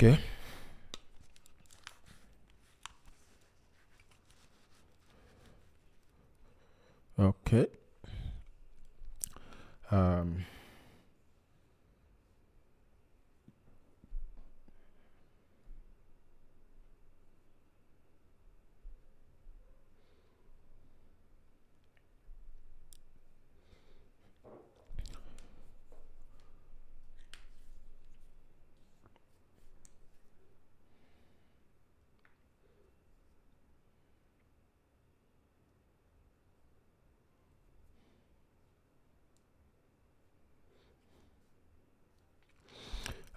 Okay. Okay.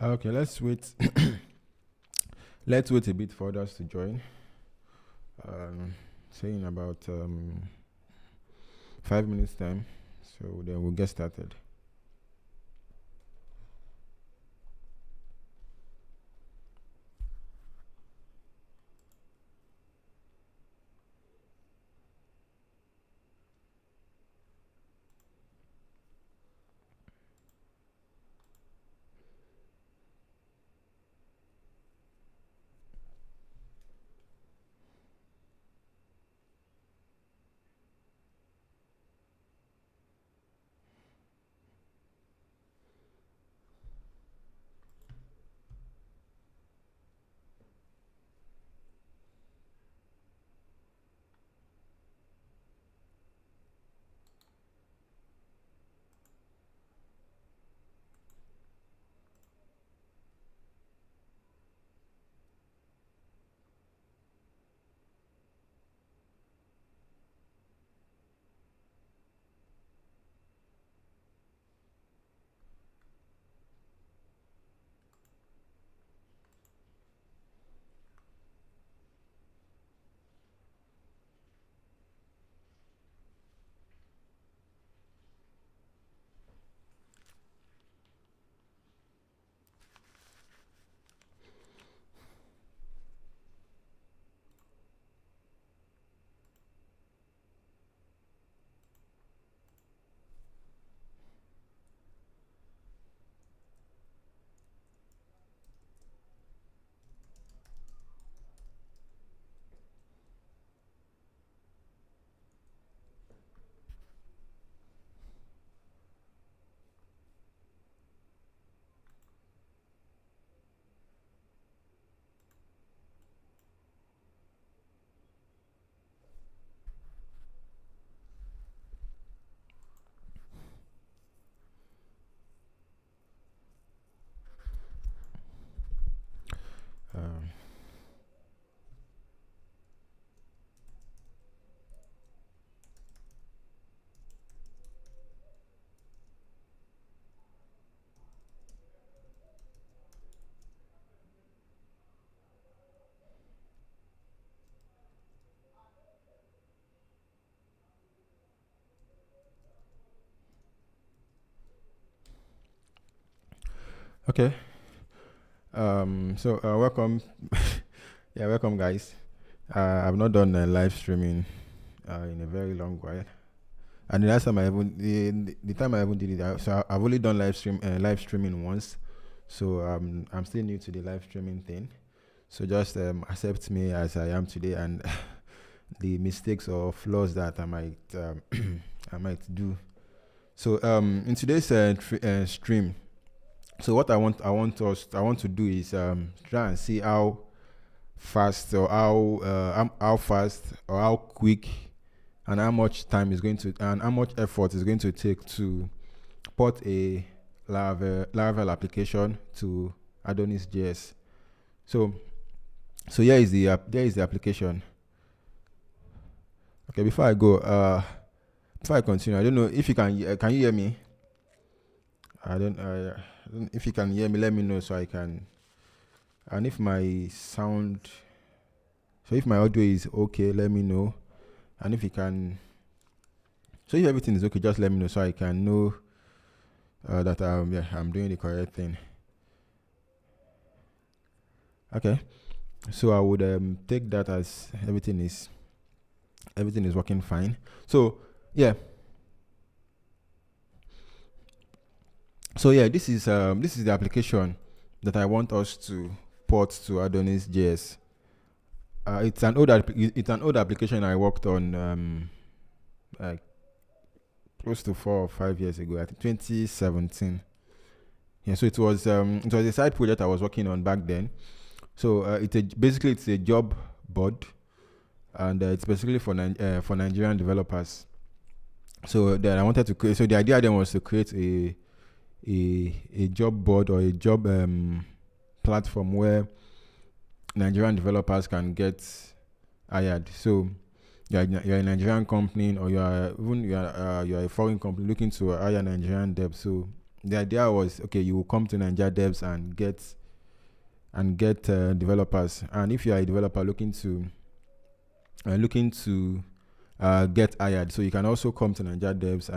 Okay, let's wait. Let's wait a bit for others to join. Saying about 5 minutes time, so then we'll get started. Okay. So welcome. Yeah, welcome, guys. I've not done live streaming in a very long while, and the last time I even the time I even did it, so I've only done live streaming once. So I'm still new to the live streaming thing. So just accept me as I am today, and the mistakes or flaws that I might I might do. So in today's stream, so what I want to do is try and see how fast or how fast or how quick and how much time is going to and how much effort is going to take to port a Laravel application to AdonisJS. So here is the application. Okay, before I continue, I don't know if you can you hear me? I don't if you can hear me, let me know so I can. And if my sound, so if my audio is okay, let me know. And if you can, so if everything is okay, just let me know so I can know that I'm doing the correct thing. Okay, so I would take that as everything is working fine. So yeah. So yeah, this is the application that I want us to port to AdonisJS. It's an old application I worked on like close to 4 or 5 years ago. I think 2017. Yeah, so it was a side project I was working on back then. So basically it's a job board, and it's basically for Nigerian developers. So then I wanted to create. So the idea then was to create a job board or a job platform where Nigerian developers can get hired. So you're a Nigerian company, or you're a foreign company looking to hire Nigerian devs. So the idea was, okay, you will come to Nigeria devs and get developers. And if you are a developer looking to get hired, so you can also come to Nigeria devs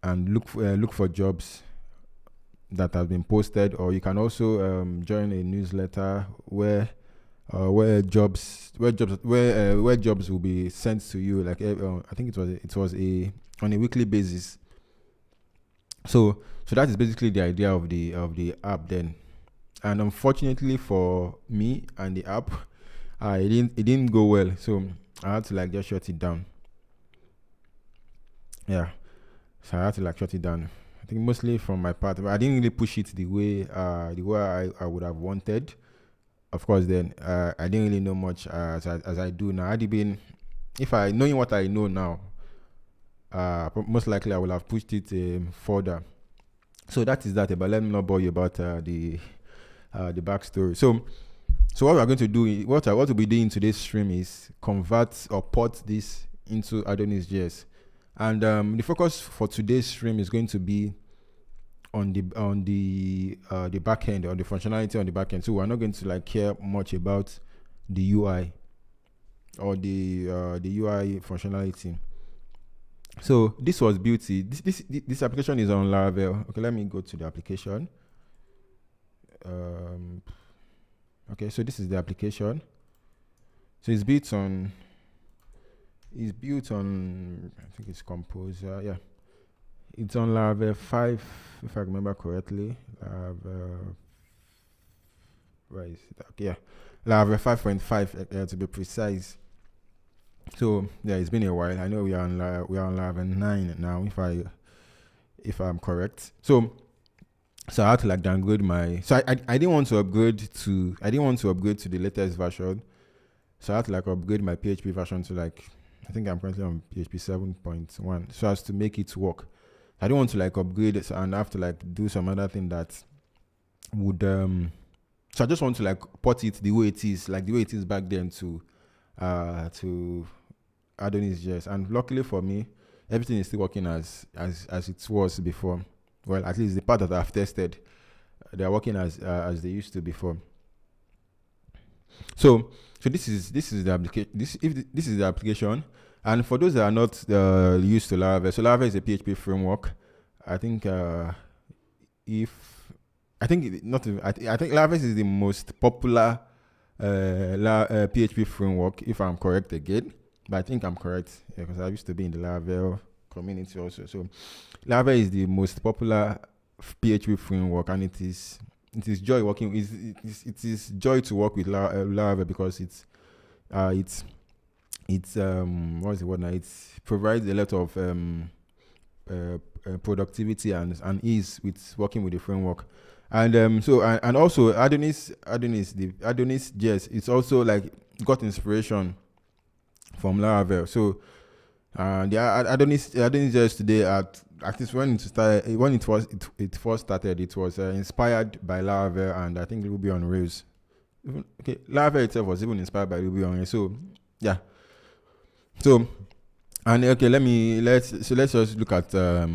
and look for jobs that have been posted, or you can also join a newsletter where jobs will be sent to you. Like I think it was on a weekly basis. So that is basically the idea of the app then. And unfortunately for me and the app, it didn't go well. So I had to like just shut it down. Yeah, so I had to like shut it down. I think mostly from my part, but I didn't really push it the way I would have wanted. Of course, then I didn't really know much as I do now. Had it been, if I knowing what I know now, most likely I will have pushed it further. So that is that. But let me not bore you about the backstory. So what we're going to do, what I want to be doing in today's stream is convert or port this into AdonisJS. And the focus for today's stream is going to be on the back end, or the functionality on the back end. So we're not going to like care much about the UI or the UI functionality. So this was beauty. This application is on Laravel. Okay, let me go to the application. Okay, so this is the application. So it's built on I think it's Composer. Yeah, it's on Laravel 5, if I remember correctly. Laravel, where is it? Okay, yeah, Laravel 5.5 to be precise. So yeah, it's been a while. I know we are on Laravel 9 now, if I'm correct. So I had to like downgrade my. So I didn't want to upgrade to the latest version. So I had to like upgrade my PHP version to like, I think I'm currently on PHP 7.1, so as to make it work. I didn't want to like upgrade it and have to like do some other thing that would so I just want to like port it the way it is, like the way it is back then to AdonisJS. And luckily for me, everything is still working as it was before. Well, at least the part that I've tested, they are working as they used to before. So this is the application. This is the application. And for those that are not used to Laravel, so Laravel is a PHP framework. I think I think Laravel is the most popular PHP framework, if I'm correct again. But I think I'm correct, because I used to be in the Laravel community also. So Laravel is the most popular PHP framework, and it is joy working. It is joy to work with Laravel, because it's what's the word now? It provides a lot of productivity and ease with working with the framework. And and also AdonisJS, it's also like got inspiration from Laravel. So the AdonisJS today, at least when it first started, it was inspired by Laravel, and I think Ruby on Rails. Okay, Laravel itself was even inspired by Ruby on Rails. So yeah. So and okay, let's just look at so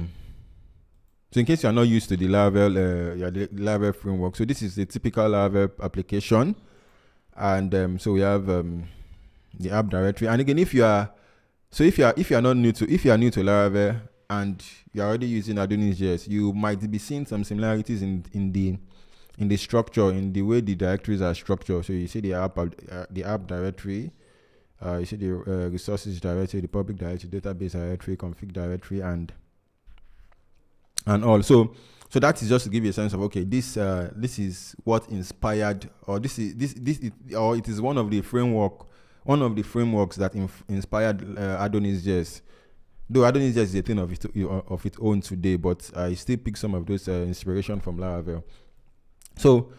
in case you are not used to the Laravel framework, so this is the typical Laravel application, and so we have the app directory. And again, if you are new to Laravel and you're already using AdonisJS, you might be seeing some similarities in the structure, in the way the directories are structured. So you see the app directory, you see the resources directory, the public directory, database directory, config directory, and all. So So that is just to give you a sense of, okay, this is what inspired, or this or it is one of the frameworks that inspired AdonisJS. Though AdonisJS is a thing of its own today, but I still pick some of those inspiration from Laravel. So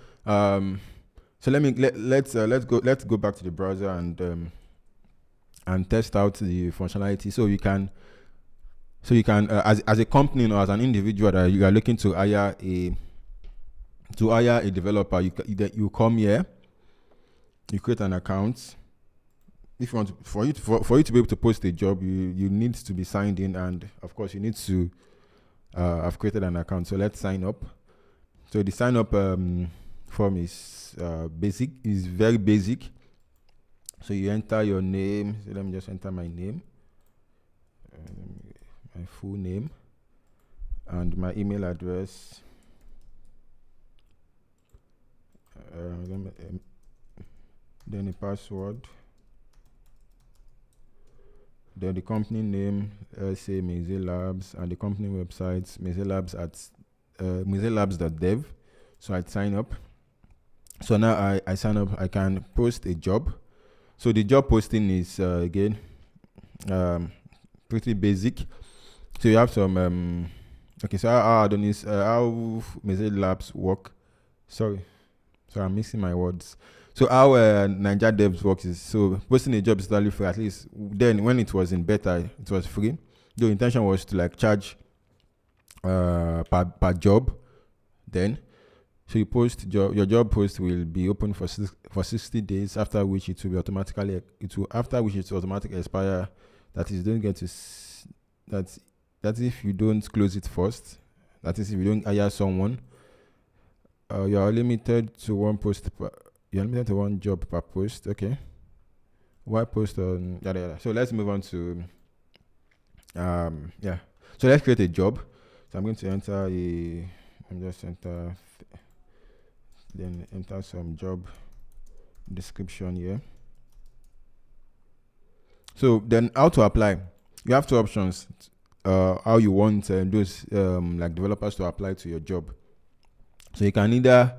let's go back to the browser and test out the functionality. So you can as a company or as an individual that you are looking to hire a developer, you come here, you create an account. If you want for you to be able to post a job, you need to be signed in, and of course you need to have created an account. So let's sign up. So the sign up form is very basic. So you enter your name. So let me just enter my name, my full name, and my email address. Then the password. Then the company name, let's say Meze Labs, and the company website, mezelabs.dev. So I sign up. So now I sign up. I can post a job. So the job posting is again pretty basic. So you have some okay. So how Meze Labs work? Sorry, I'm mixing my words. So how Ninja Devs works is, so posting a job is totally free. At least then, when it was in beta, it was free. The intention was to like charge per job. Then, so you post your job post will be open for 60 days. After which it will be automatically expire. That is, don't get to that's if you don't close it first. That is, if you don't hire someone, you are limited to one post. You're limited to one job per post. Okay. Why post on yada. So let's move on to So let's create a job. So I'm going to enter then enter some job description here. So then how to apply? You have two options. How you want those like developers to apply to your job. So you can either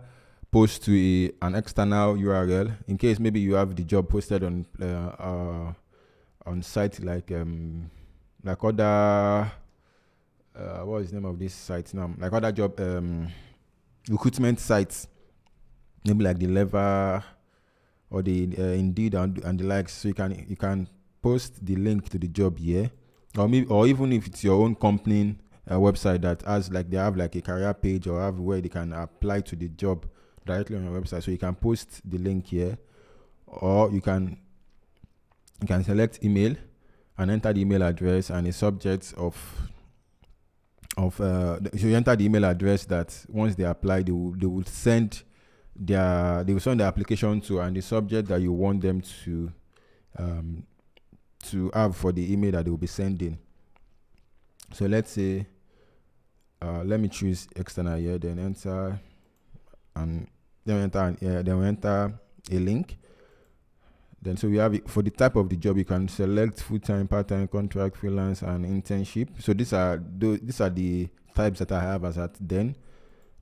post to an external URL in case maybe you have the job posted on site like other what is the name of this site now? Like other job recruitment sites, maybe like the Lever or the Indeed and the likes. So you can post the link to the job here, or even if it's your own company website that has like they have like a career page or have where they can apply to the job directly on your website. So you can post the link here, or you can select email and enter the email address and a subject of so you enter the email address that once they apply, they will send the application to, and the subject that you want them to have for the email that they will be sending. So let's say let me choose external here, then enter and then we enter a link. Then so we have it for the type of the job. You can select full-time, part-time, contract, freelance, and internship. So these are the types that I have as at then.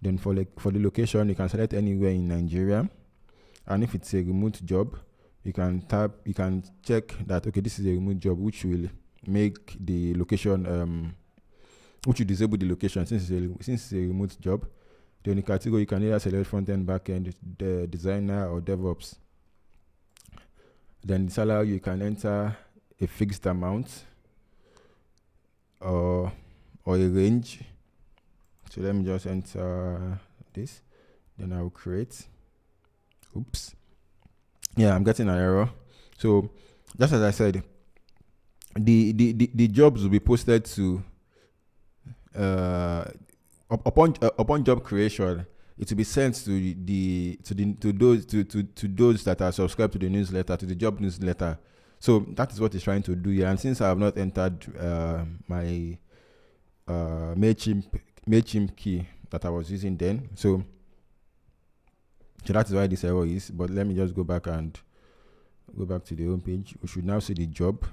Then for the location, you can select anywhere in Nigeria, and if it's a remote job, you can check that okay, this is a remote job, which will make the location which will disable the location since it's a remote job. Then the category, you can either select front-end, back-end, the designer, or DevOps. Then the salary, you can enter a fixed amount or a range. So let me just enter this. Then I will create. Oops. Yeah, I'm getting an error. So just as I said, the jobs will be posted to upon job creation. It will be sent to those that are subscribed to the newsletter, to the job newsletter. So that is what it's trying to do here. And since I have not entered my Mailchimp key that I was using then, so that is why this error is. But let me just go back to the home page. We should now see the job,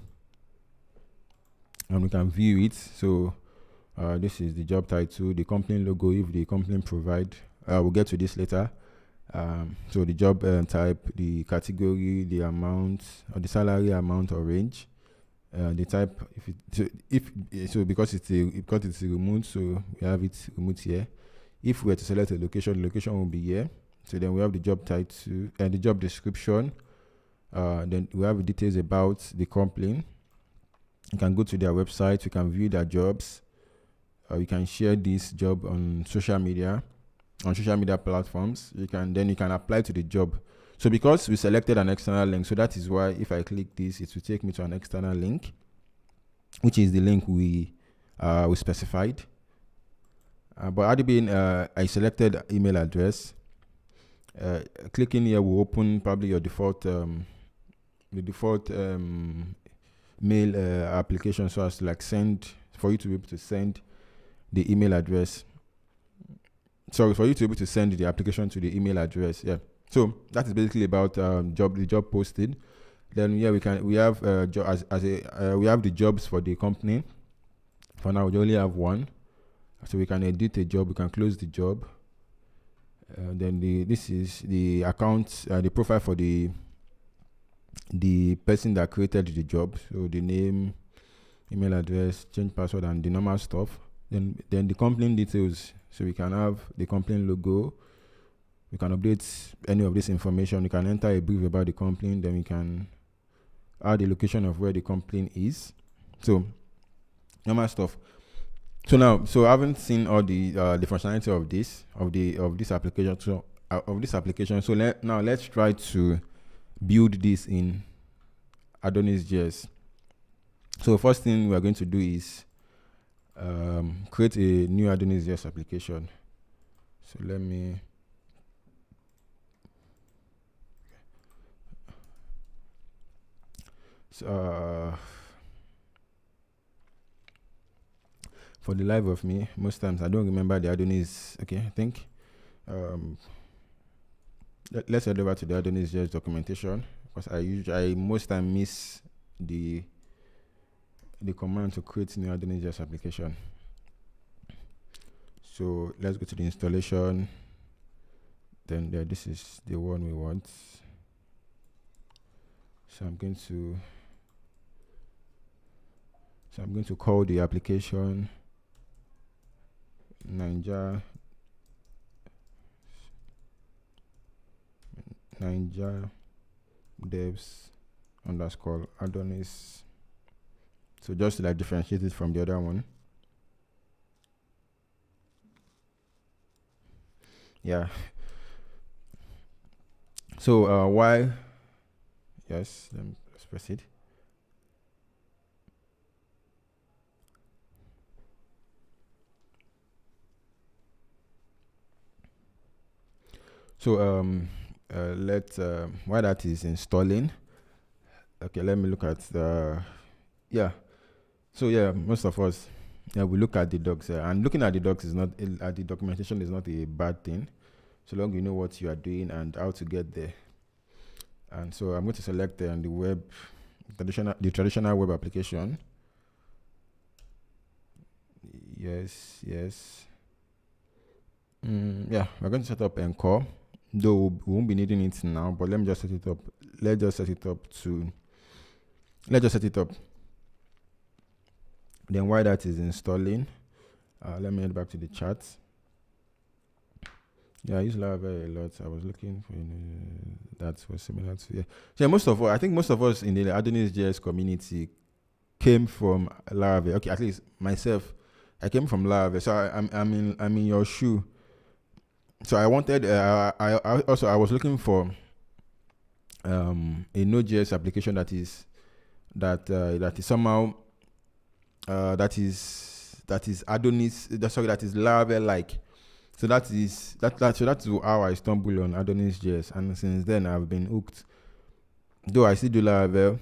and we can view it. So This is the job title, the company logo if the company provide. We'll get to this later. So the job type, the category, the amount, or the salary amount or range. The type, because it's a remote, so we have it remote here. If we were to select a location, the location will be here. So then we have the job title and the job description. Then we have the details about the company. You can go to their website. You can view their jobs. You can share this job on social media platforms. You can apply to the job. So because we selected an external link, so that is why if I click this, it will take me to an external link, which is the link we specified. But had it been a selected email address, clicking here will open probably your default mail application, so as to like for you to be able to send the email address. Sorry, for you to be able to send the application to the email address. Yeah. So that is basically about the job posted. Then we have the jobs for the company. For now, we only have one, so we can edit a job. We can close the job. Then this is the account, the profile for the person that created the job. So the name, email address, change password, and the normal stuff. Then the company details. So we can have the company logo. We can update any of this information. We can enter a brief about the company. Then we can add the location of where the company is. So normal stuff. So I haven't seen all the functionality of this application. So let's try to build this in AdonisJS. So first thing we are going to do is create a new AdonisJS application. So let me. So for the life of me, most times I don't remember the Adonis. Okay, I think let's head over to the AdonisJS documentation, because I most time miss the command to create new AdonisJS application. So let's go to the installation. Then this is the one we want. So I'm going to call the application Ninja devs _ Adonis. So just to like differentiate it from the other one. Yeah. So yes, let's proceed. So while that is installing, okay, let me look at the most of us we look at the docs, and looking at the docs is not at the documentation is not a bad thing, so long you know what you are doing and how to get there. And so I'm going to select the traditional web application. Yes. We're going to set up Encore, though we won't be needing it now, but let me just set it up. Let's just set it up. Then while that is installing, let me head back to the chat. Yeah, I use Laravel a lot. I was looking for that was similar to I think most of us in the AdonisJS community came from Laravel. Okay, at least myself, I came from Laravel. So I'm in your shoe. So I wanted I was looking for a Node.js application that is somehow that is Laravel like. So that's how I stumbled on AdonisJS, and since then I've been hooked. Though I still do Laravel,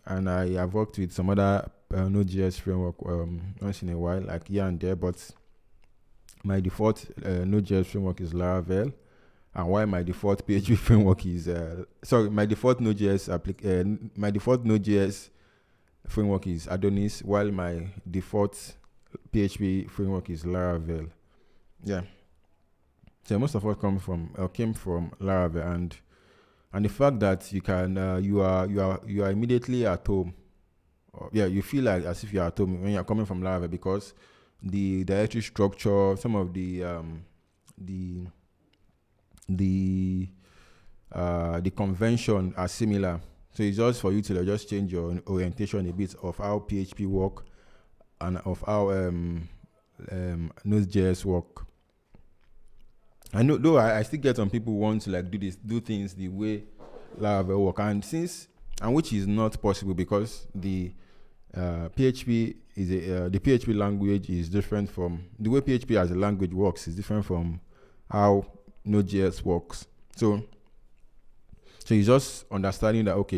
and I have worked with some other Node.js framework once in a while, like here and there, but my default Node.js framework is Laravel, and while my default PHP framework is my default Node.js framework is Adonis, while my default PHP framework is Laravel. Yeah. So most of us came from Laravel, and the fact that you are immediately at home. Yeah, you feel like as if you're at home when you're coming from Laravel, because the directory structure, some of the the the convention are similar. So it's just for you to just change your orientation a bit of how PHP work and of how Node.js work. I know, though I still get some people who want to like do things the way Laravel work, and which is not possible, because the PHP is the PHP language is different from the way PHP as a language works is different from how Node.js works. So it's just understanding that okay,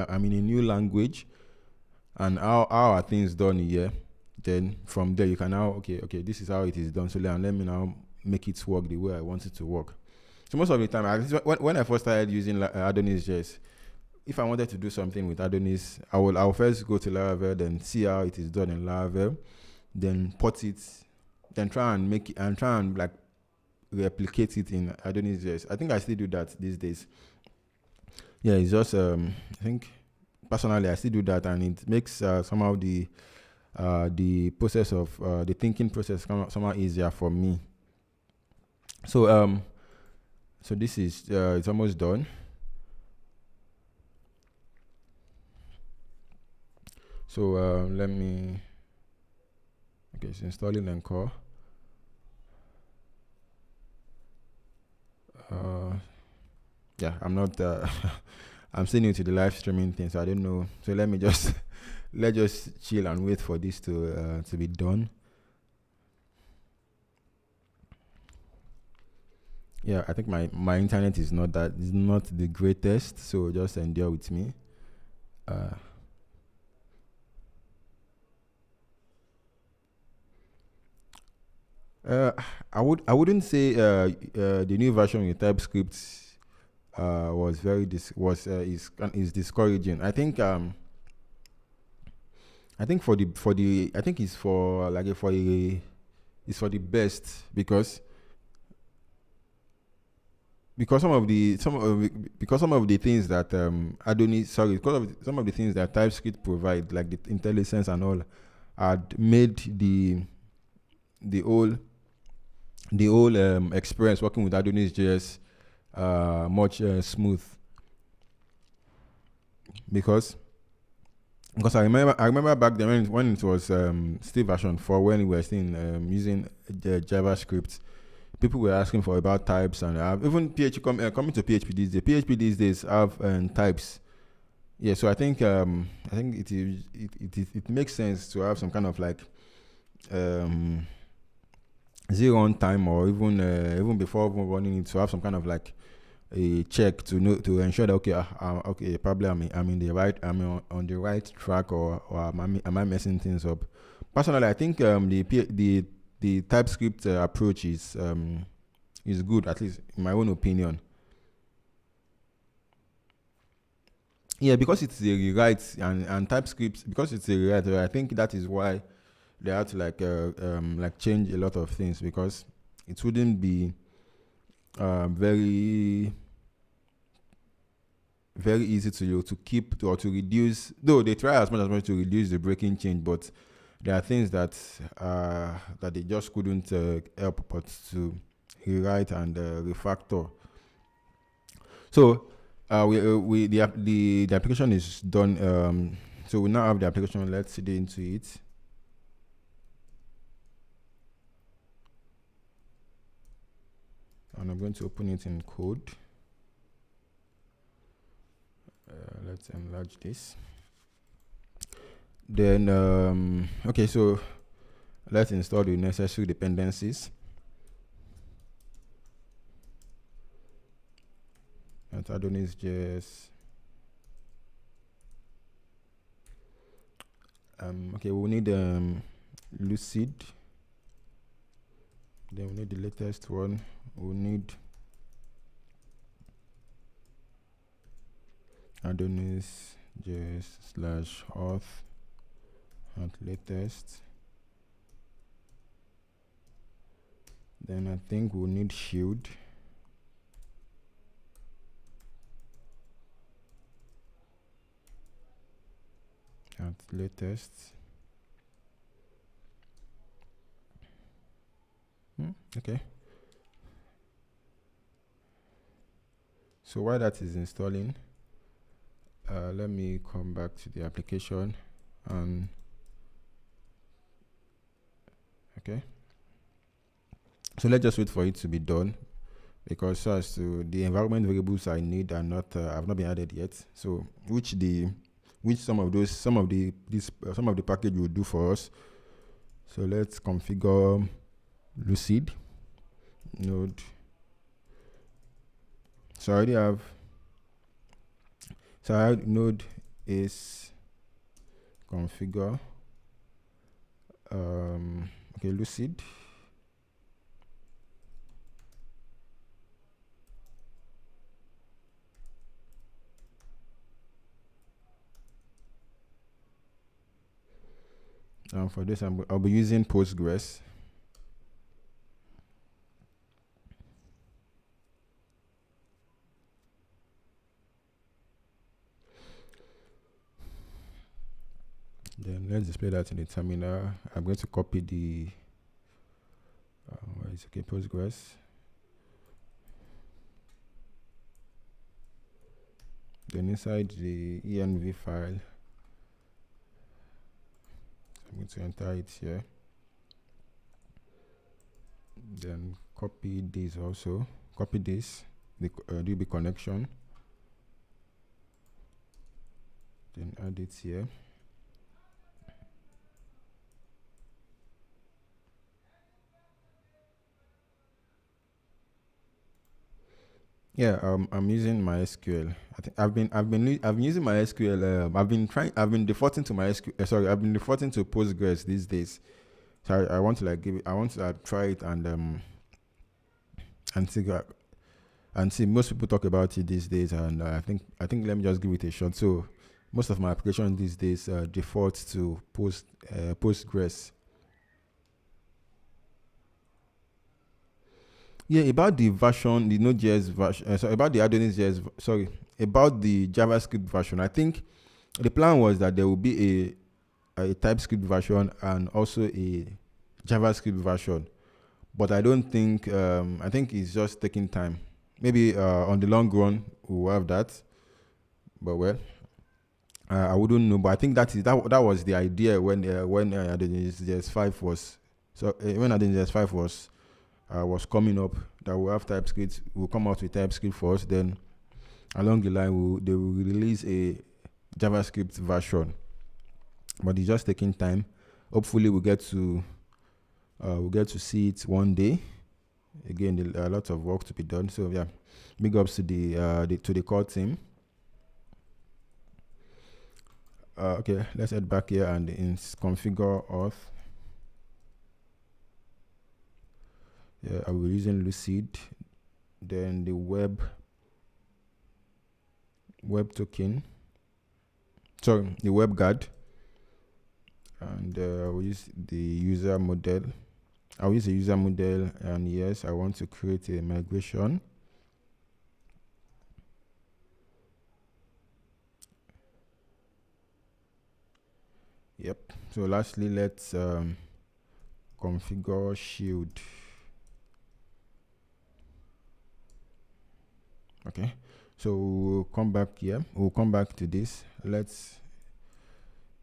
I'm in a new language, and how are things done here. Then from there you can now okay, this is how it is done. So let me now make it work the way I want it to work. So most of the time, when I first started using AdonisJS, if I wanted to do something with Adonis, I'll first go to Laravel, then see how it is done in Laravel, then port it, then try and like replicate it in AdonisJS. I think I still do that these days. Yeah, it's just I think personally I still do that, and it makes somehow the process of the thinking process somehow easier for me. So so this is it's almost done. So let me. Okay, it's installing Encore. Yeah, I'm not. I'm still new to the live streaming thing, so I don't know. So let me just let's just chill and wait for this to be done. Yeah, I think my internet is not the greatest, so just endure with me. I wouldn't say the new version with TypeScript was is discouraging. I think it's for the best, because some of the things that some of the things that TypeScript provide, like the IntelliSense and all, had made the whole experience working with AdonisJS much smooth, because I remember back then when it was still version 4, when we were still using the JavaScript, people were asking for about types, and even PHP coming to PHP these days. PHP these days have types. Yeah, so I think it makes sense to have some kind of like zero on time, or even before running it, to have some kind of like a check to ensure that okay, probably I'm on the right track, or am I messing things up. Personally, I think the TypeScript approach is good, at least in my own opinion. Yeah, because it's a rewrite, and TypeScript, because it's a rewrite, I think that is why they had to like change a lot of things, because it wouldn't be very easy to keep or to reduce, though they try as much as possible to reduce the breaking change, but there are things that they just couldn't help but to rewrite and refactor. So the application is done. So we now have the application. Let's get into it. And I'm going to open it in code. Let's enlarge this. Then okay, so let's install the necessary dependencies. That's AdonisJS. Okay, we need Lucid. Then we need the latest one. We need AdonisJS /auth at latest. Then I think we'll need shield. At latest. Okay. So while that is installing, let me come back to the application and okay. So let's just wait for it to be done, because so as to the environment variables I need are not have not been added yet. So some of the package will do for us. So let's configure Lucid node. So I already have. So I node is configure. Okay, Lucid. For this, I'll be using Postgres. Then let's display that in the terminal. I'm going to copy the where is okay, Postgres. Then inside the env file, I'm going to enter it here. Then copy this also. Copy this, the DB connection. Then add it here. Yeah, I'm using MySQL. I think I've been using MySQL. I've been defaulting to MySQL. Sorry, I've been defaulting to Postgres these days. So I want to like give it. I want to try it and see. Most people talk about it these days, and I think let me just give it a shot. So most of my applications these days default to Postgres. Yeah, about the version, the Node.js version, about the AdonisJS, about the JavaScript version. I think the plan was that there will be a TypeScript version and also a JavaScript version, but I don't think. I think it's just taking time. Maybe on the long run we'll have that, but well, I wouldn't know. But I think that was the idea when AdonisJS 5 was when AdonisJS 5 was coming up, that we'll have TypeScript. We'll come out with TypeScript first, then along the line they will release a JavaScript version, but it's just taking time. Hopefully we'll get to see it one day. Again, a lot of work to be done. So yeah, big ups to the core team. Okay, let's head back here and configure auth. Yeah, I will be using Lucid. Then the web token. Sorry, the web guard. And we'll use the user model. I'll use the user model, and yes, I want to create a migration. Yep. So lastly, let's configure shield. Okay. So we'll come back here. We'll come back to this. Let's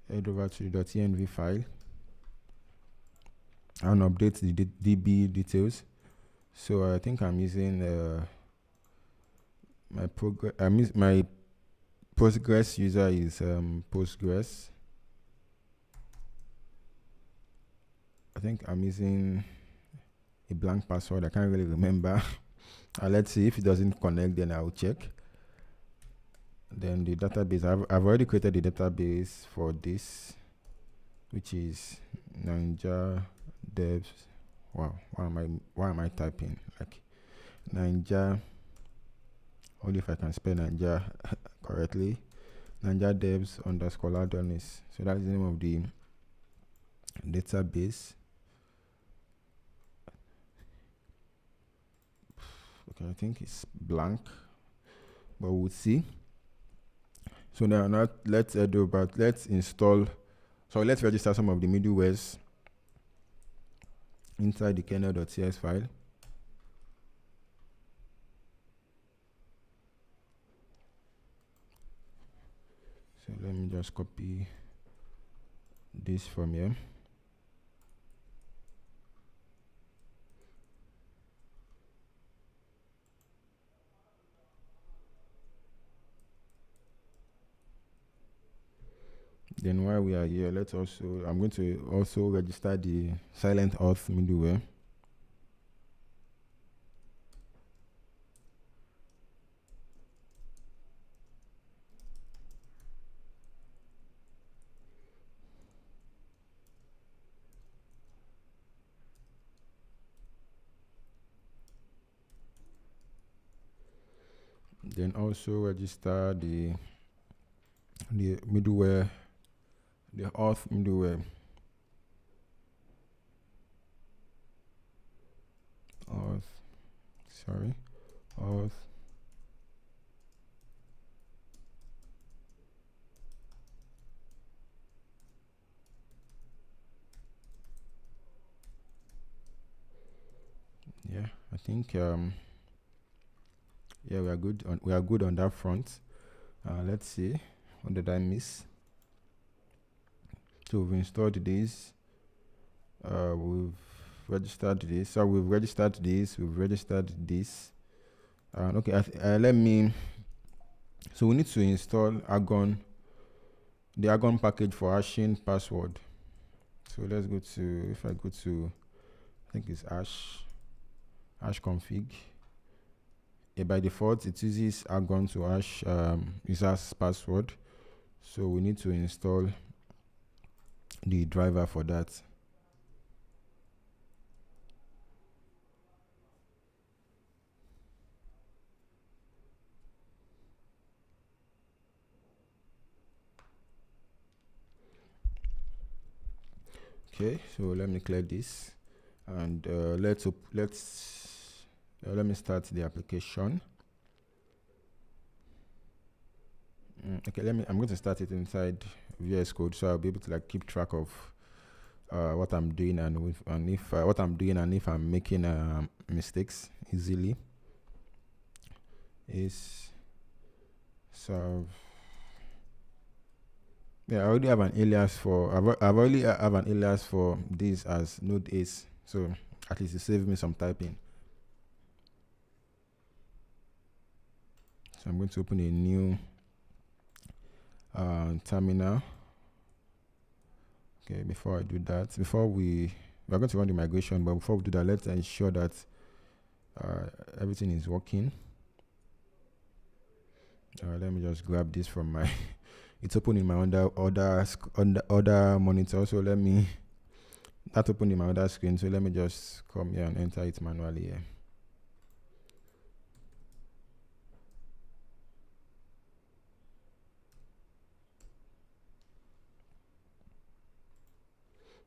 head over to the .env file and update the DB details. So I think I'm using my Postgres user is Postgres. I think I'm using a blank password. I can't really remember. Let's see if it doesn't connect, then I'll check. Then the database, I've already created the database for this, which is Ninja devs. Wow, why am I typing like Ninja? Only if I can spell Ninja correctly. Ninja devs _ Adonis. So that's the name of the database. Okay, I think it's blank, but we'll see. So now let's install. So let's register some of the middlewares inside the kernel.cs file. So let me just copy this from here. Then while we are here, I'm going to also register the silent auth middleware. Then also register the middleware, the auth middleware. Auth. Yeah, I think yeah, we are good on that front. Let's see, what did I miss? So we've installed this. We've registered this. So we've registered this. Okay, so we need to install Argon, the Argon package for hashing password. So let's go to, if I go to, I think it's hash config. Yeah, by default, it uses Argon to hash user's password. So we need to install the driver for that. Okay, so let me clear this, and let me start the application. Okay, I'm going to start it inside VS Code, so I'll be able to like keep track of what I'm doing and if I'm making mistakes easily. Yeah, I already have an alias for I've already have an alias for this as node ace, so at least it saves me some typing. So I'm going to open a new terminal. Okay, before I do that, we're going to run the migration, but before we do that, let's ensure that everything is working. Let me just grab this from my it's open in my other monitor, so let me not open in my other screen, so let me just come here and enter it manually here.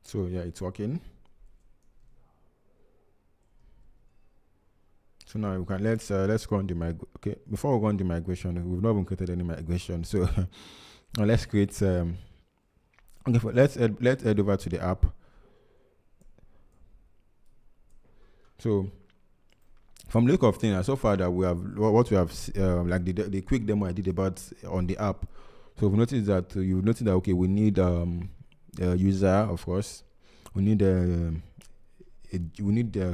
So yeah, it's working. So now we can let's go on the migration. Okay, before we go on the migration, we've not even created any migration, so now let's create okay, let's head over to the app. So from the look of things, so far that we have what we have like the quick demo I did about on the app. So we've noticed that okay, we need a user, of course. We need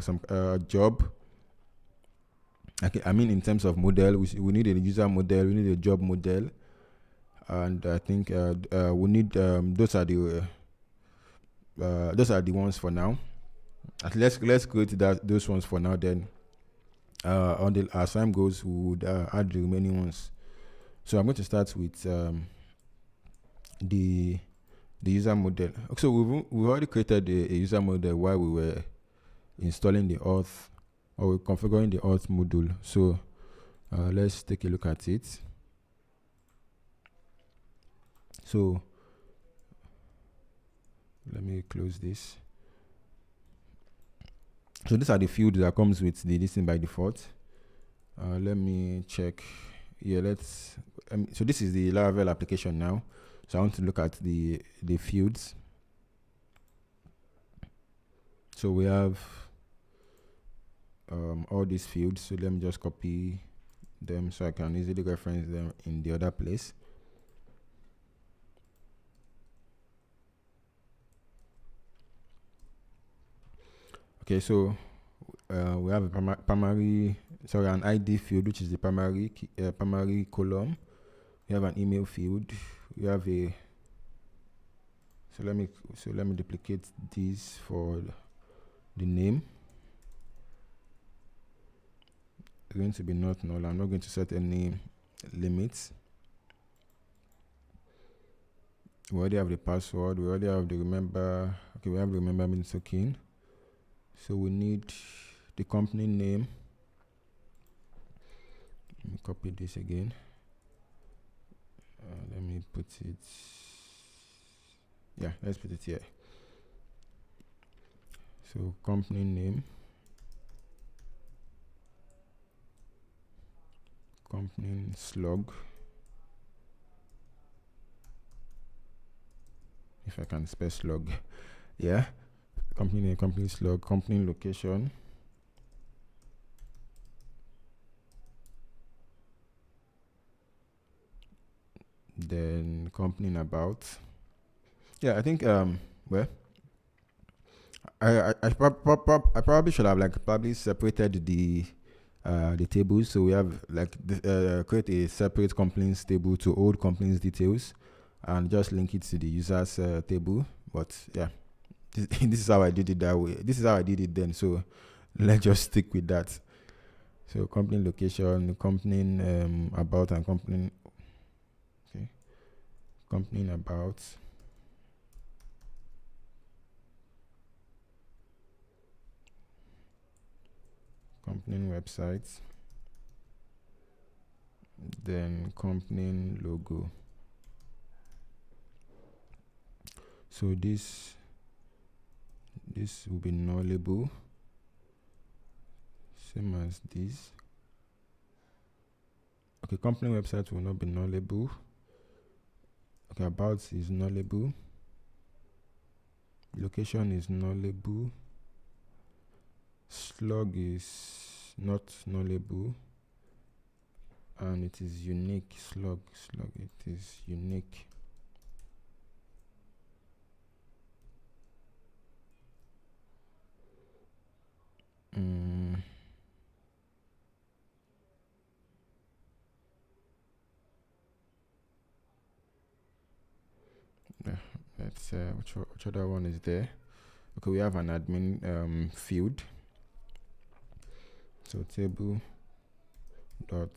some job. Okay, I mean in terms of model, we need a user model, we need a job model, and I think we need those are the ones for now. Let's create those ones for now. Then as time goes, we would add the remaining ones. So I'm going to start with the user model. So we've already created a user model while we were installing the auth, or we're configuring the auth module. So let's take a look at it. So Let me close this. So these are the fields that comes with the listing by default. Let me check. Yeah, let's. So this is the Laravel application now. So I want to look at the fields. So we have all these fields. So let me just copy them so I can easily reference them in the other place. Okay, so we have a an ID field, which is the primary column. We have an email field. We have a so let me duplicate this for the name. It's going to be not null. I'm not going to set any limits. We already have the password. We already have the remember. Okay, we have the remember means token. So we need the company name. Let me copy this again. Let me put it. Yeah, let's put it here. So company name, company slug. If I can spell slug, yeah. Company name, company slug, company location. Then company about. Yeah, I think well, I probably should have probably separated the tables. So we have create a separate complaints table to old complaints details and just link it to the users table. But yeah, this is how I did it that way. This is how I did it then. So let's just stick with that. So company location, company about, and company. Okay, company about. Company website, then company logo. So this will be nullable, same as this. Okay, company website will not be nullable. Okay, about is nullable. Location is nullable. Slug is not nullable, and it is unique. Slug, it is unique. Yeah, let's which other one is there? Okay, we have an admin field. So table dot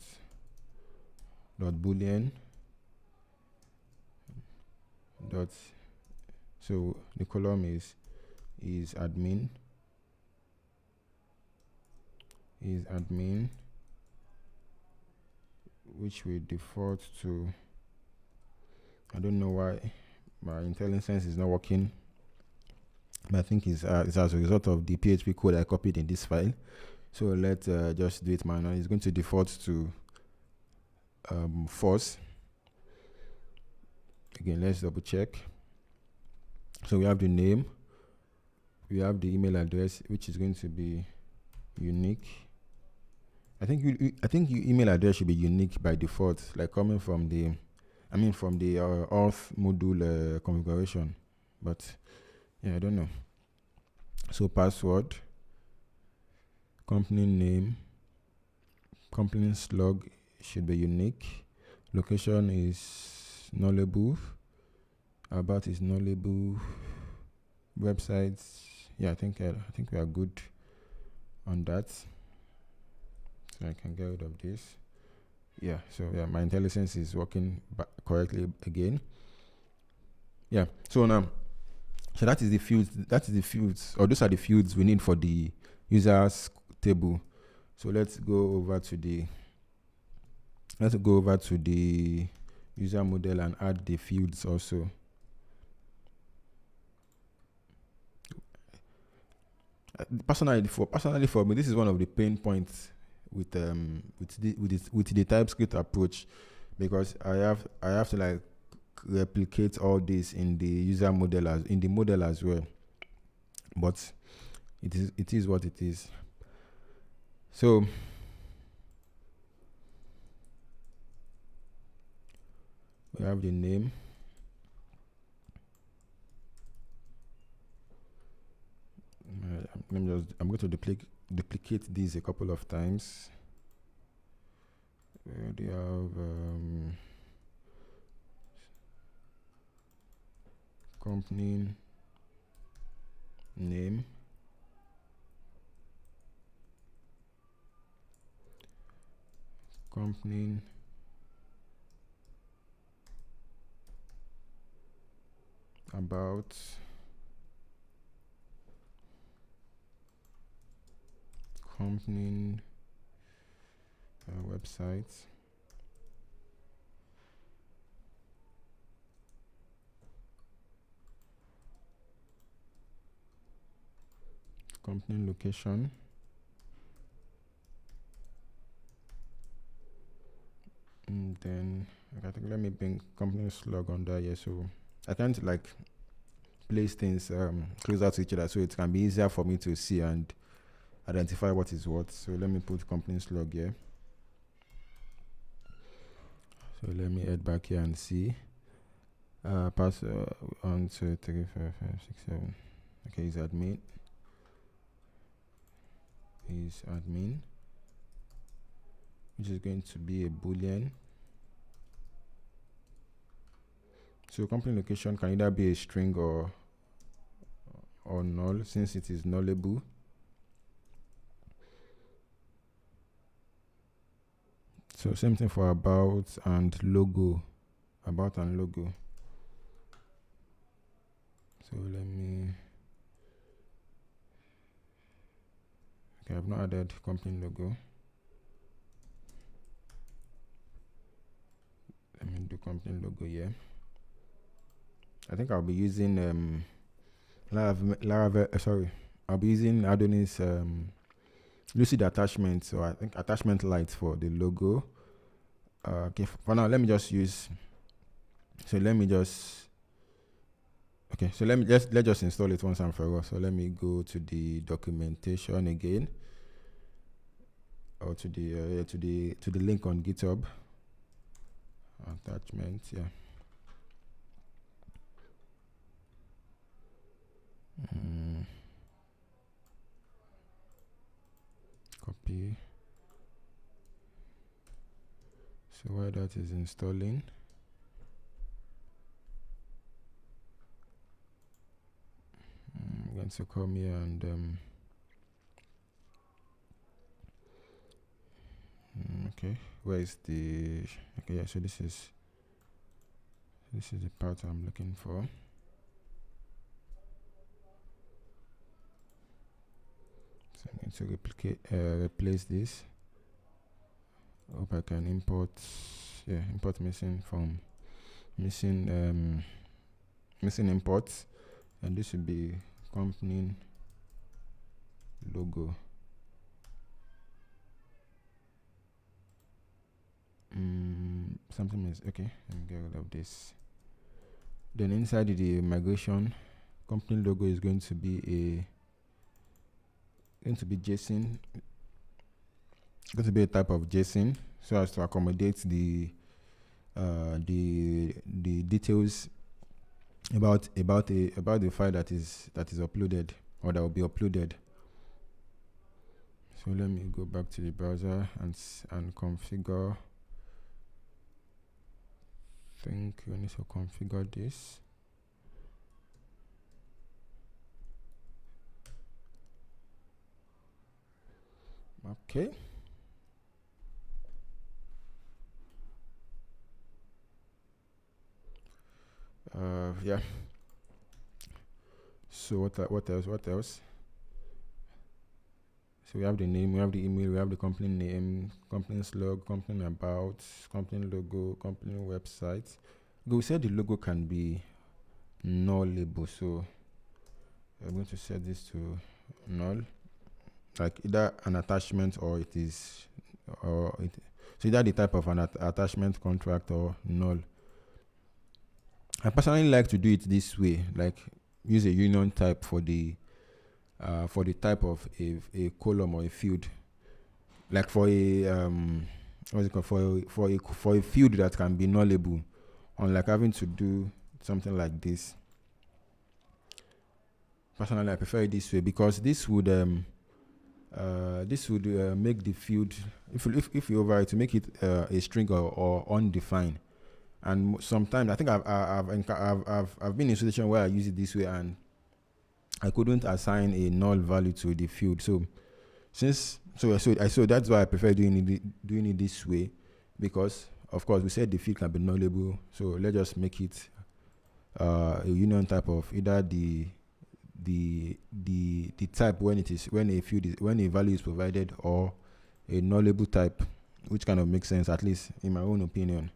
boolean dot. So the column is admin, which will default to. I don't know why my IntelliSense is not working, but I think it's as a result of the PHP code I copied in this file. So let's just do it manually. It's going to default to false. Again, let's double check. So we have the name, we have the email address, which is going to be unique. I think your email address should be unique by default, like coming from the auth module configuration. But yeah, I don't know. So password, company name, company slug should be unique. Location is nullable. About is nullable. Websites, yeah, I think we are good on that. So I can get rid of this. Yeah, so yeah, my IntelliSense is working correctly again. Yeah, so now, so that is the fields, or those are the fields we need for the users table. So let's go over to the user model and add the fields also. Personally for me, this is one of the pain points with the TypeScript approach, because I have to like replicate all this in the user model as well. But it is what it is. So we have the name. I'm going to duplicate these a couple of times. Where do you have company name, company about, company website, company location, and then I think let me bring company slug under here, so I can't like place things closer to each other, so it can be easier for me to see and identify what is what. So let me put company slug here. So let me head back here and see. Pass 1, 2, 3, 4, 5, 6, 7. Okay, he's admin. Which is going to be a boolean. So company location can either be a string or null, since it is nullable. So same thing for about and logo. About and logo. So let me. Okay, I've not added company logo. Let me do company logo here. I think I'll be using Laravel. Sorry, I'll be using Adonis Lucid attachment. So I think attachment light for the logo. Okay, for now let me just use. So let me just. Okay, so let's just install it once and for all. So let me go to the documentation again, or to the link on GitHub. Attachment, yeah. Copy. So while that is installing, I'm going to come here and okay, where is the, okay, yeah, so this is the part I'm looking for. So I'm going to replace this. Hope I can import, yeah, import missing from missing imports, and this should be company logo. Something is okay. Let me get rid of this. Then inside the migration, company logo is going to be JSON. It's going to be a type of JSON, so as to accommodate the details about the file that is uploaded, or that will be uploaded. So let me go back to the browser and configure. I think we need to configure this. Okay. Yeah. So what else? So we have the name, we have the email, we have the company name, company slug, company about, company logo, company website. We said the logo can be nullable, so I'm going to set this to null, like either an attachment or it is, or it, so either the type of an attachment contract or null. I personally like to do it this way, like use a union type for the type of a column or a field, like for a what's it called, for a field that can be nullable, unlike having to do something like this. Personally, I prefer it this way because this would make the field, if you overwrite to make it a string or undefined. And sometimes I think I've been in a situation where I use it this way and I couldn't assign a null value to the field. So that's why I prefer doing it this way, because of course we said the field can be nullable. So let's just make it a union type of either the type when a value is provided, or a nullable type, which kind of makes sense, at least in my own opinion.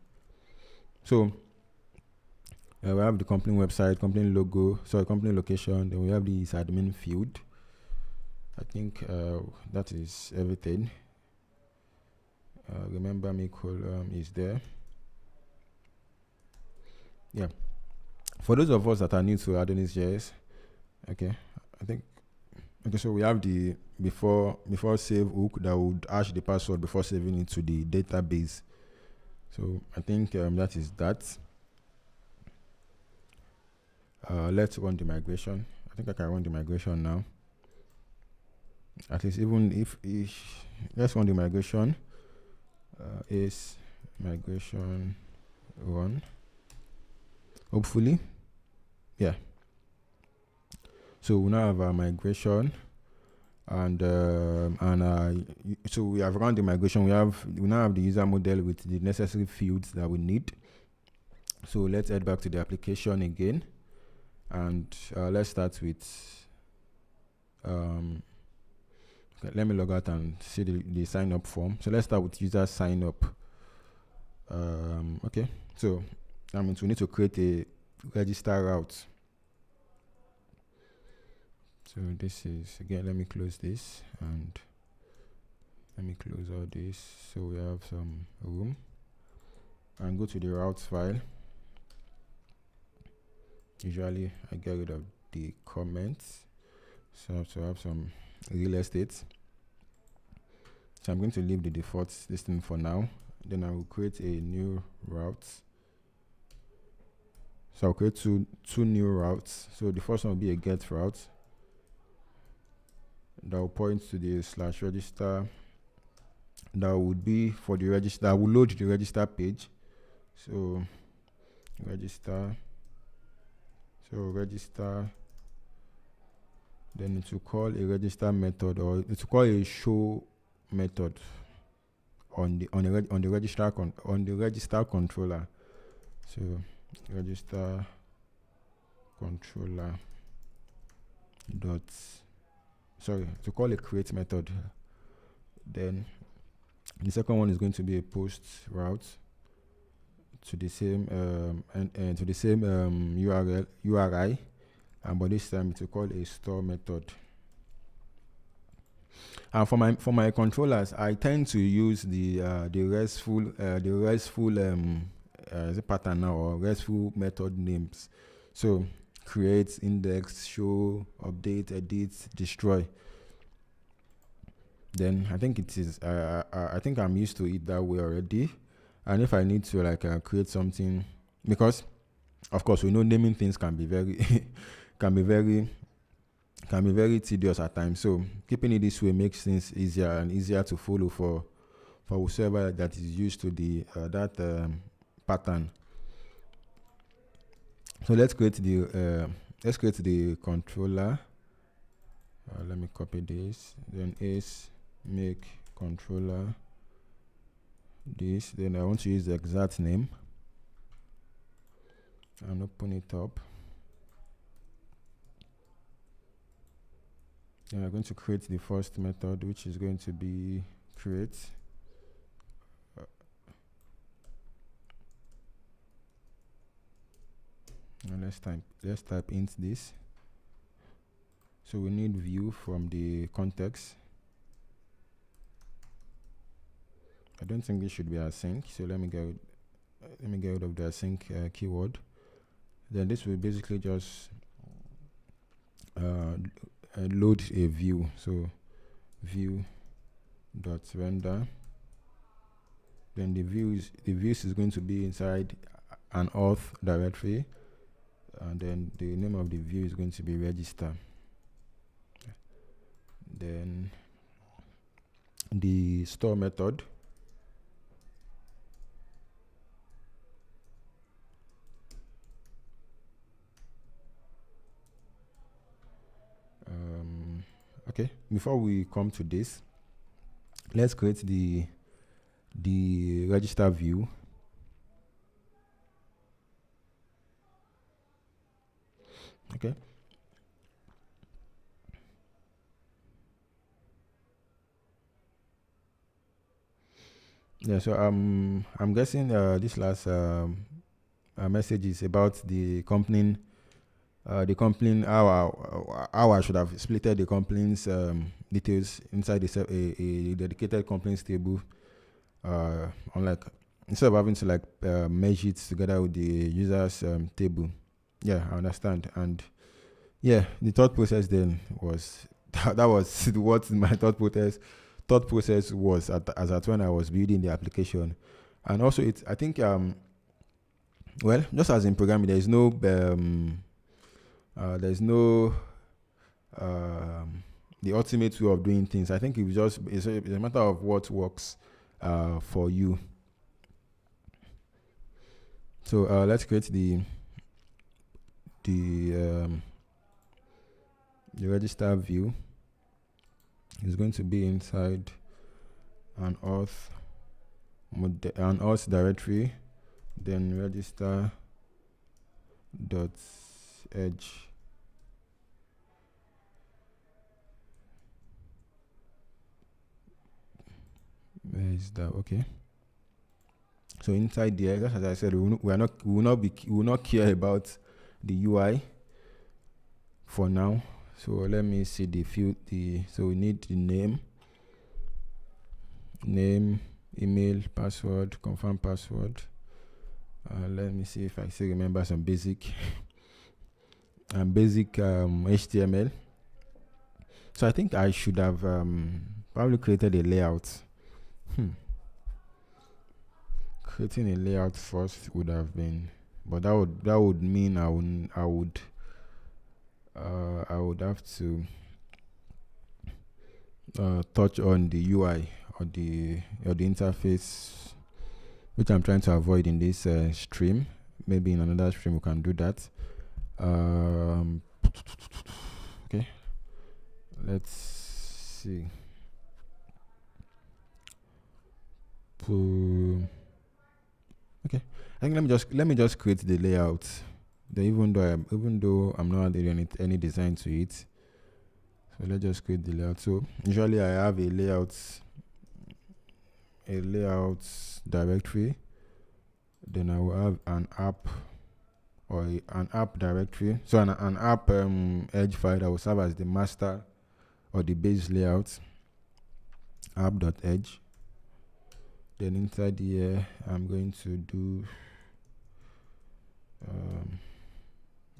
So we have the company website, company logo, company location, then we have the admin field. I think that is everything. Remember me column is there. Yeah. For those of us that are new to AdonisJS, okay, so we have the before save hook that would hash the password before saving it to the database. So I think that is that. Let's run the migration. I think I can run the migration now. At least even if let's run the migration. Is migration run? Hopefully, yeah. So we now have our migration, and so we have run the migration. We now have the user model with the necessary fields that we need. So let's head back to the application again, and let's start with okay, let me log out and see the sign up form. So let's start with user sign up. Okay, so that means we need to create a register route. So this is, again, let me close this and let me close all this. So we have some room, and go to the routes file. Usually I get rid of the comments, so I have to have some real estate. So I'm going to leave the default listing for now. Then I will create a new route. So I'll create two new routes. So the first one will be a get route that will point to the /register. That would be for the register. I will load the register page. So register. So register. Then it will call a register method, or it will call a show method on the register controller. So register controller dot, to call a create method. Then the second one is going to be a post route to the same URI, but this time it will call a store method. And for my controllers, I tend to use the RESTful is it pattern now, or RESTful method names. So create, index, show, update, edit, destroy. Then I think it is. I think I'm used to it that way already. And if I need to create something, because of course we know naming things can be very can be very tedious at times. So keeping it this way makes things easier and easier to follow for whoever that is used to the pattern. So let's create the controller. Let me copy this. Then is make controller this. Then I want to use the exact name and open it up. And we're going to create the first method, which is going to be create. And let's type int this. So we need view from the context. I don't think this should be async, so let me get rid of the async keyword. Then this will basically just load a view. So view dot render. Then the views is going to be inside an auth directory, and then the name of the view is going to be register. Then the store method, okay, before we come to this, let's create the register view. Okay. Yeah, so I'm guessing this last message is about the company, how I should have splitted the company's details inside a dedicated company's table, unlike instead of having to like merge it together with the user's table. Yeah, I understand. And yeah, the thought process then was that was what my thought process was as at when I was building the application. And also I think well, just as in programming, there's no the ultimate way of doing things. I think it's a matter of what works for you. So let's create the register view. Is going to be inside an auth directory, then register dot edge. Where is that? Okay. So inside there, just as I said, we will not care about the UI for now. So let me see the field. So we need the name, email, password, confirm password. Let me see if I still remember some basic HTML. So I think I should have probably created a layout. Creating a layout first would have been, but that would mean I would have to touch on the UI or the interface, which I'm trying to avoid in this stream. Maybe in another stream we can do that. Okay, let's see. Okay, I think let me just create the layout. Even though I'm not adding any design to it, so let's just create the layout. So usually I have a layout directory. Then I will have an app or an app directory. So an app edge file that will serve as the master or the base layout. App.edge. Then inside here, I'm going to do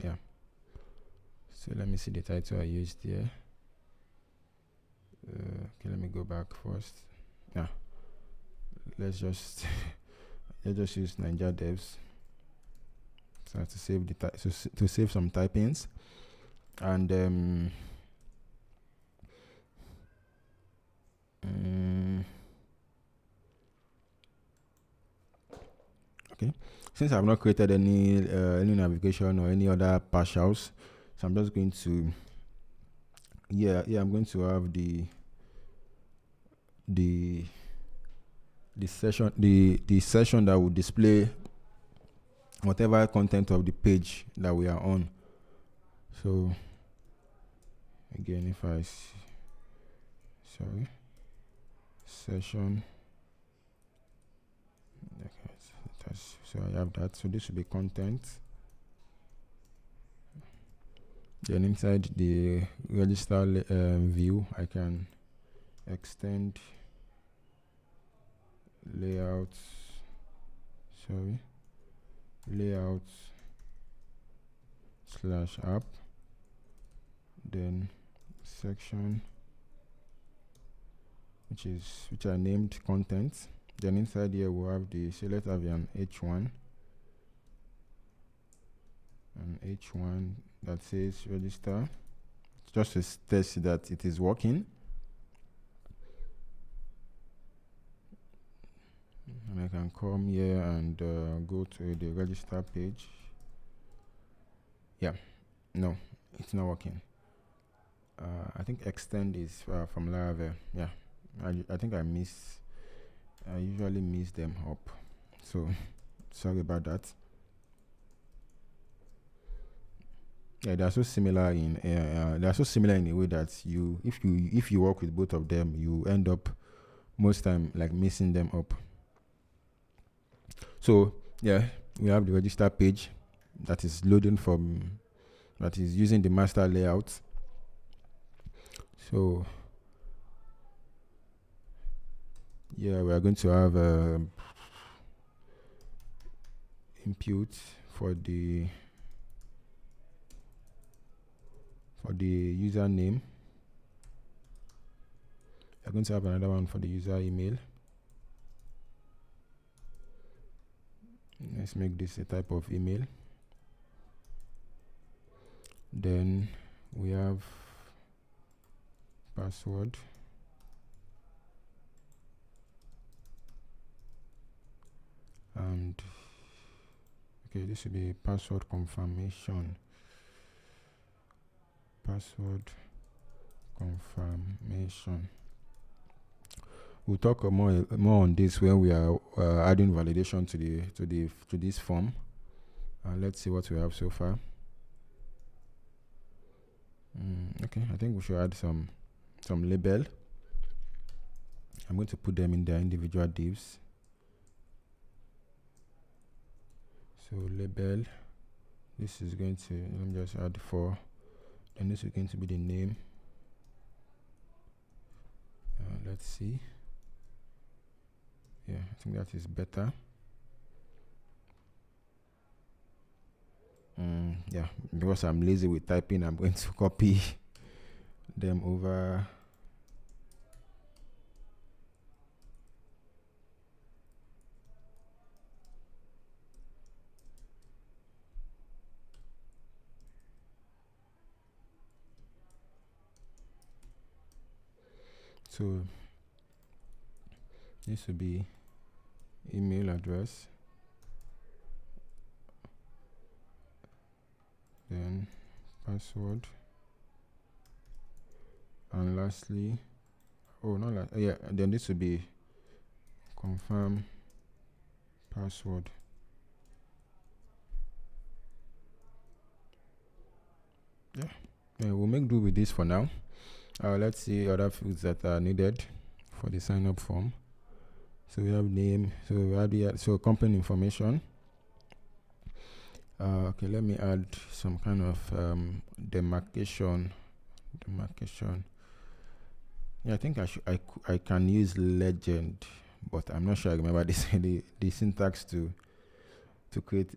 yeah. So let me see the title I used here. Okay, let me go back first. Yeah, let's just use Ninja Devs. So to save to save some typings, and okay. Since I've not created any navigation or any other partials, so I'm just going to I'm going to have the session that will display whatever content of the page that we are on. So again, if I session, okay, so I have that. So this will be content. Then inside the register view, I can extend layout slash app, then section which are named contents. Then inside here we'll have the, so let's have an h1 that says register, just to test that it is working. And I can come here and go to the register page. Yeah, no, it's not working. I think extend is from Laravel. Yeah, I think I usually miss them up, so sorry about that. Yeah, they are so similar in a way that if you work with both of them, you end up most time like missing them up. So yeah, we have the register page that is loading that is using the master layout. So yeah, we are going to have input for the username. We're going to have another one for the user email. Let's make this a type of email. Then we have password. And okay, this will be password confirmation. We'll talk more on this when we are adding validation to this form. Let's see what we have so far. Okay, I think we should add some label. I'm going to put them in their individual divs. So label, this is going to, let me just add 4, and this is going to be the name. Let's see. Yeah, I think that is better. Yeah, because I'm lazy with typing, I'm going to copy them over. So this will be email address, then password, and lastly, then this will be confirm password. Yeah, we'll make do with this for now. Let's see other fields that are needed for the sign up form. So we have name, so we have the company information. Okay, let me add some kind of demarcation. Yeah, I think I can use legend, but I'm not sure I remember this the syntax to create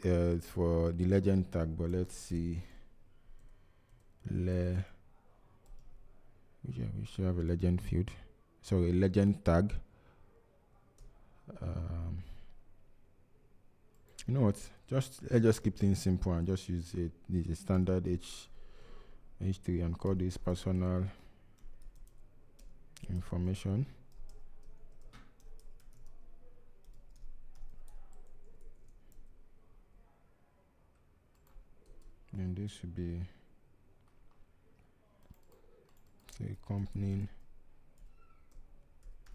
for the legend tag. But let's see. We should have a legend field. So a legend tag. You know what? Let's just keep things simple and just use the standard H3 and call this personal information. Then this should be say company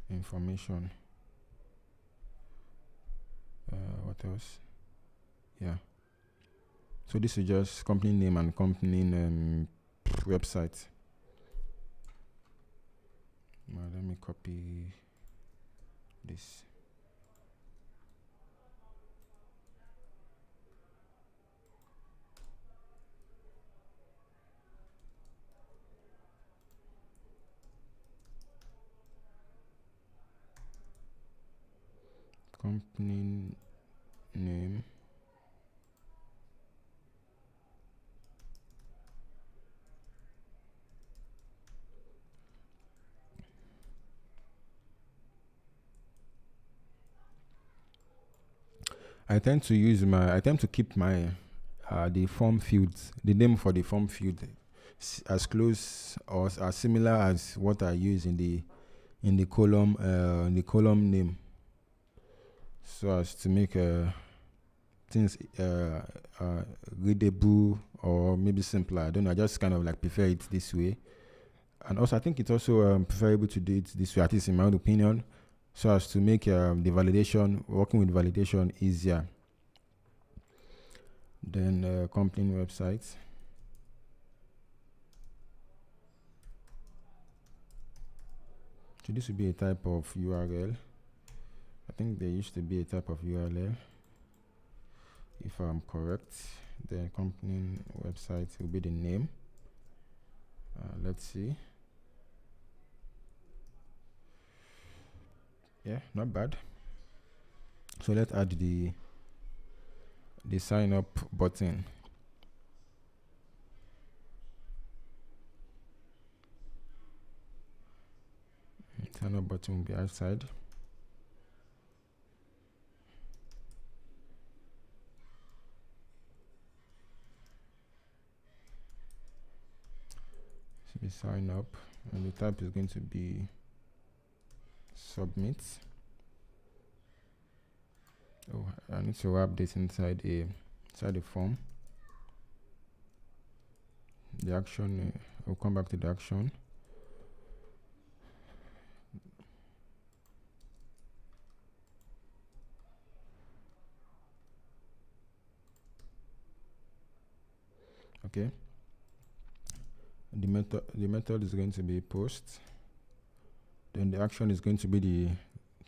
information. What else? Yeah. So this is just company name and company website. Let me copy this. company name. I tend to keep my the form fields, the name for the form field, as close or as similar as what I use in the column name, so as to make things readable or maybe simpler. I don't know. I just kind of like prefer it this way, and also I think it's also preferable to do it this way, at least in my own opinion, so as to make working with validation easier. Then company website. So this would be a type of URL. I think there used to be a type of URL, if I'm correct. The company website will be the name. Let's see. Yeah, not bad. So let's add the sign up button. Sign up button will be outside. So we sign up, and the type is going to be submit. Oh, I need to wrap this inside a form. The action, we'll come back to the action. Okay. The method is going to be post. Then the action is going to be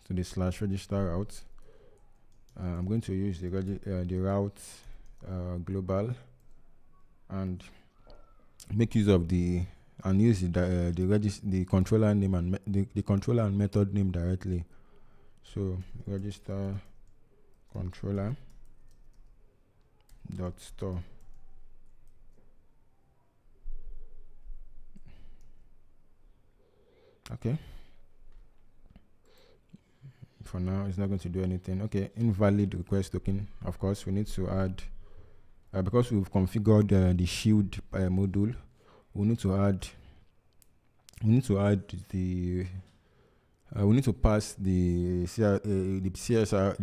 the slash register route. I'm going to use the route global, and make use of the controller name and the controller and method name directly. So register controller dot store. Okay. For now, it's not going to do anything. Okay, invalid request token. Of course, we need to add because we've configured the shield module. We need to pass the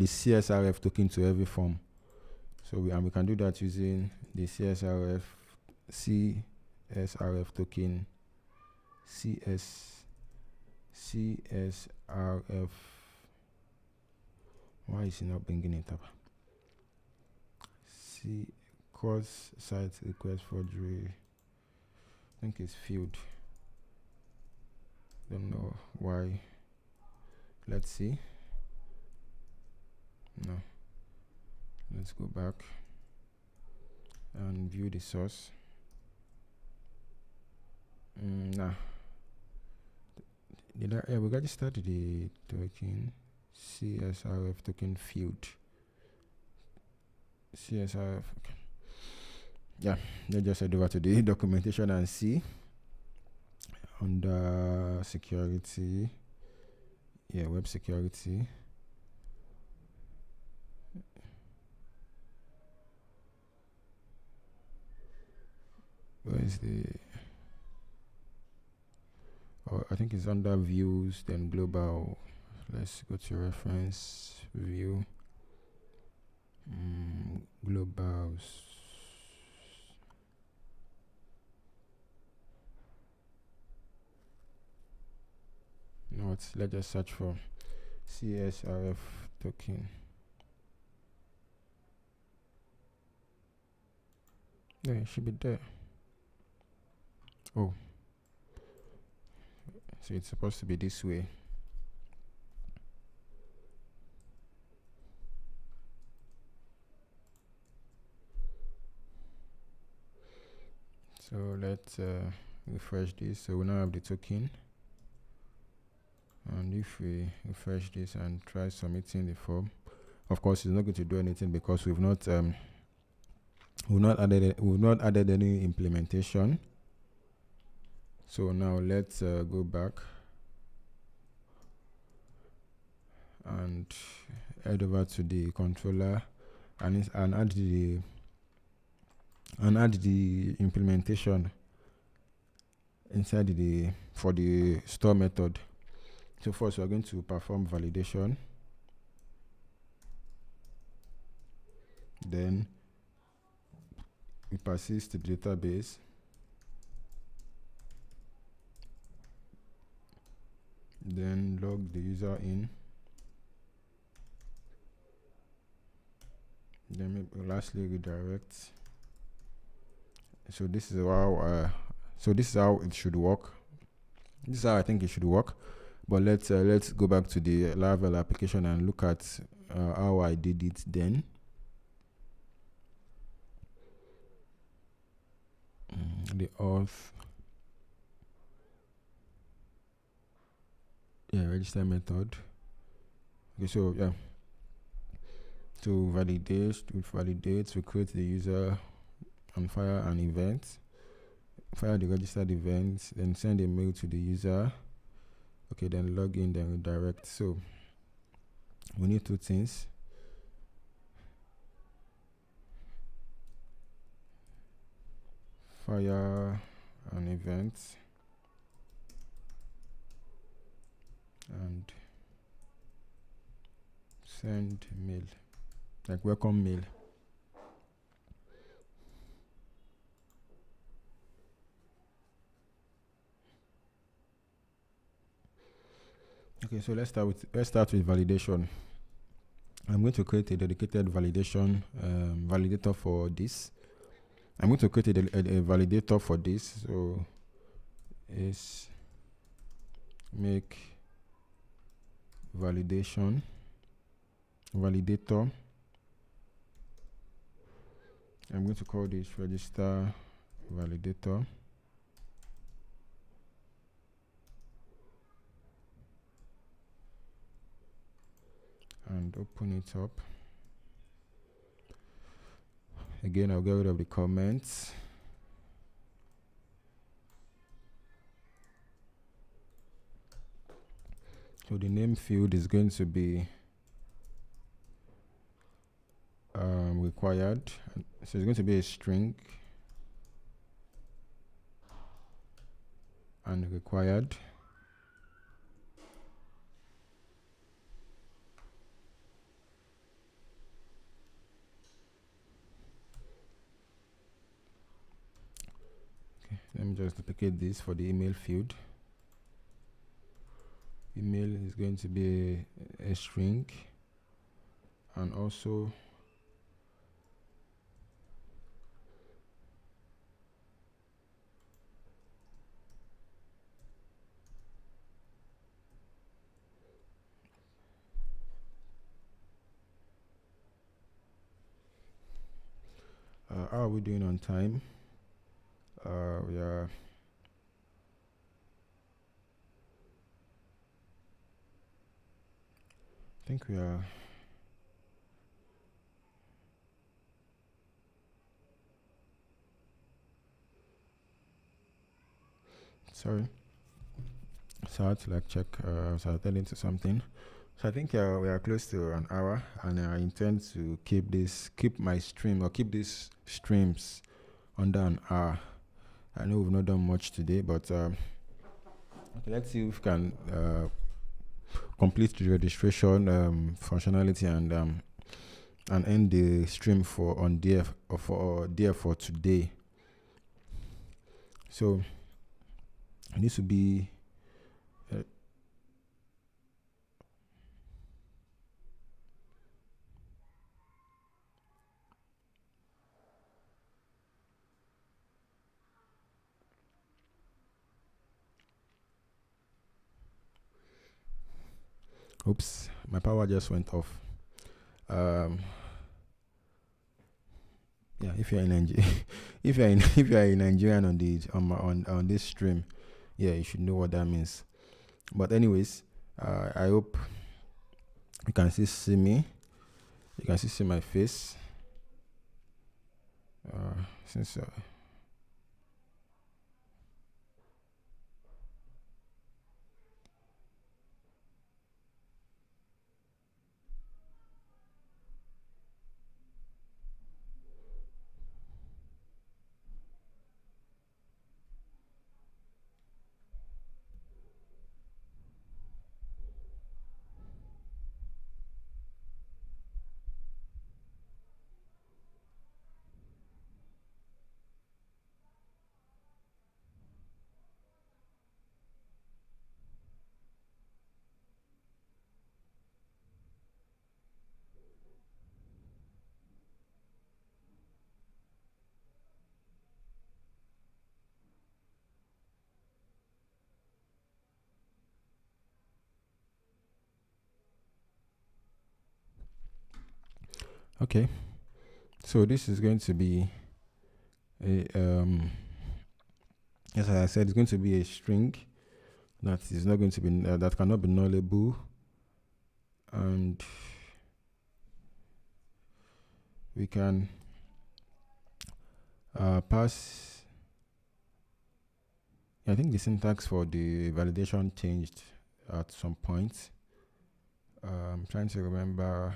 CSRF token to every form. So we can do that using the CSRF token CSRF. Why is it not bringing it up? Cross site request forgery. I think it's field. Don't know why. Let's see. No. Let's go back and view the source. Nah. We registered the token CSRF token field. CSRF. Okay. Yeah, let's just head over to the documentation and see. Under security, yeah, web security. Where is the? Oh, I think it's under views, then global. Let's go to reference view. Globals. You know what? Let's just search for CSRF token. Yeah, it should be there. Oh, so it's supposed to be this way. So let's refresh this. So we now have the token, and if we refresh this and try submitting the form, Of course, it's not going to do anything because we've not added any implementation. So now let's go back and head over to the controller and add the implementation inside for the store method. So first we're going to perform validation, then we persist the database, then log the user in, then lastly redirect. So this is how it should work. This is how I think it should work. But let's go back to the Laravel application and look at how I did it then. The auth, register method. Okay, so yeah, to validate, we create the user and fire an event, fire the registered event, then send a mail to the user. Okay, then log in, then redirect. So we need two things. Fire an event and send mail, like welcome mail. Okay, so let's start with validation. I'm going to create a dedicated validation validator for this. I'm going to create a validator for this. So is make validation validator. I'm going to call this register validator. And open it up. Again, I'll get rid of the comments. So the name field is going to be required. So it's going to be a string and required. Okay, let me just duplicate this for the email field. Email is going to be a string, and also how are we doing on time? We are I think we are sorry. So I had to like check. So I attending to something. So I think we are close to an hour, and I intend to keep these streams under an hour. I know we've not done much today, but okay, let's see if we can complete the registration functionality and end the stream for DF for today. So it needs to be oops, my power just went off. Yeah, if you're in if you're in Nigerian on this stream, yeah, you should know what that means. But anyways, I hope you can still see me. You can see my face. Since okay, so this is going to be a as I said, it's going to be a string that is not going to be that cannot be nullable, and we can pass. I think the syntax for the validation changed at some point. I'm trying to remember.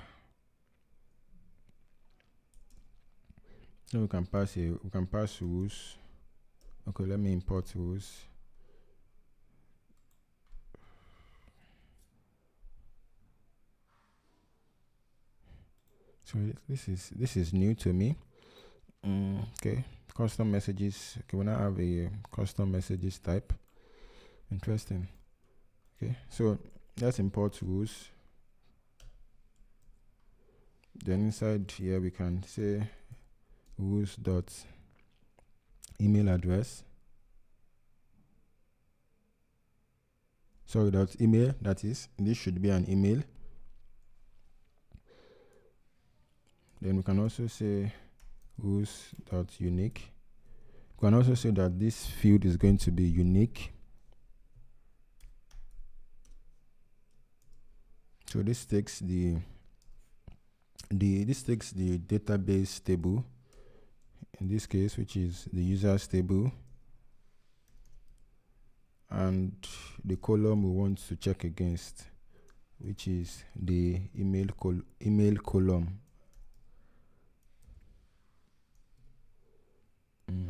So we can pass rules. Okay, let me import rules. So this is new to me. Okay, custom messages. Okay, we now have a custom messages type. Interesting. Okay, so let's import rules. Then inside here we can say rules dot email address. Sorry, dot email. That is, this should be an email. Then we can also say rules dot unique. We can also say that this field is going to be unique. So this takes the database table, in this case, which is the users table, and the column we want to check against, which is the email column.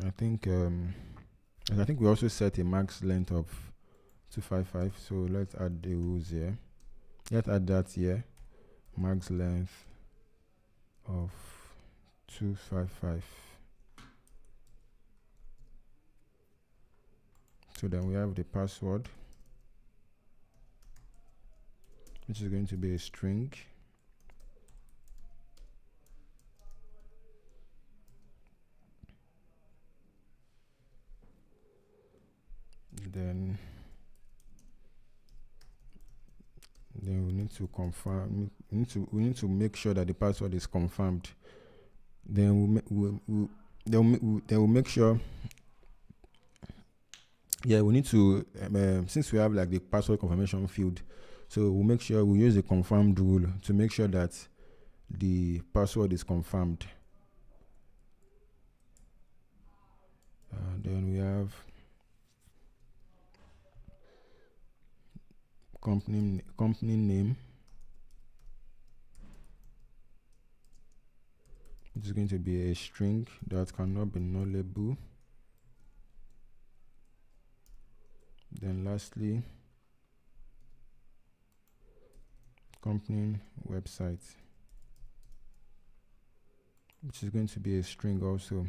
I think we also set a max length of 255. So let's add the rules here. Let's add that here. Max length of 255. So then we have the password, which is going to be a string. Then we need to confirm. We need to make sure that the password is confirmed. Then we'll make sure. Yeah, we need to since we have like the password confirmation field, so we'll make sure we use the confirmed rule to make sure that the password is confirmed. Then we have company name, which is going to be a string that cannot be nullable. Then lastly, company website, which is going to be a string also.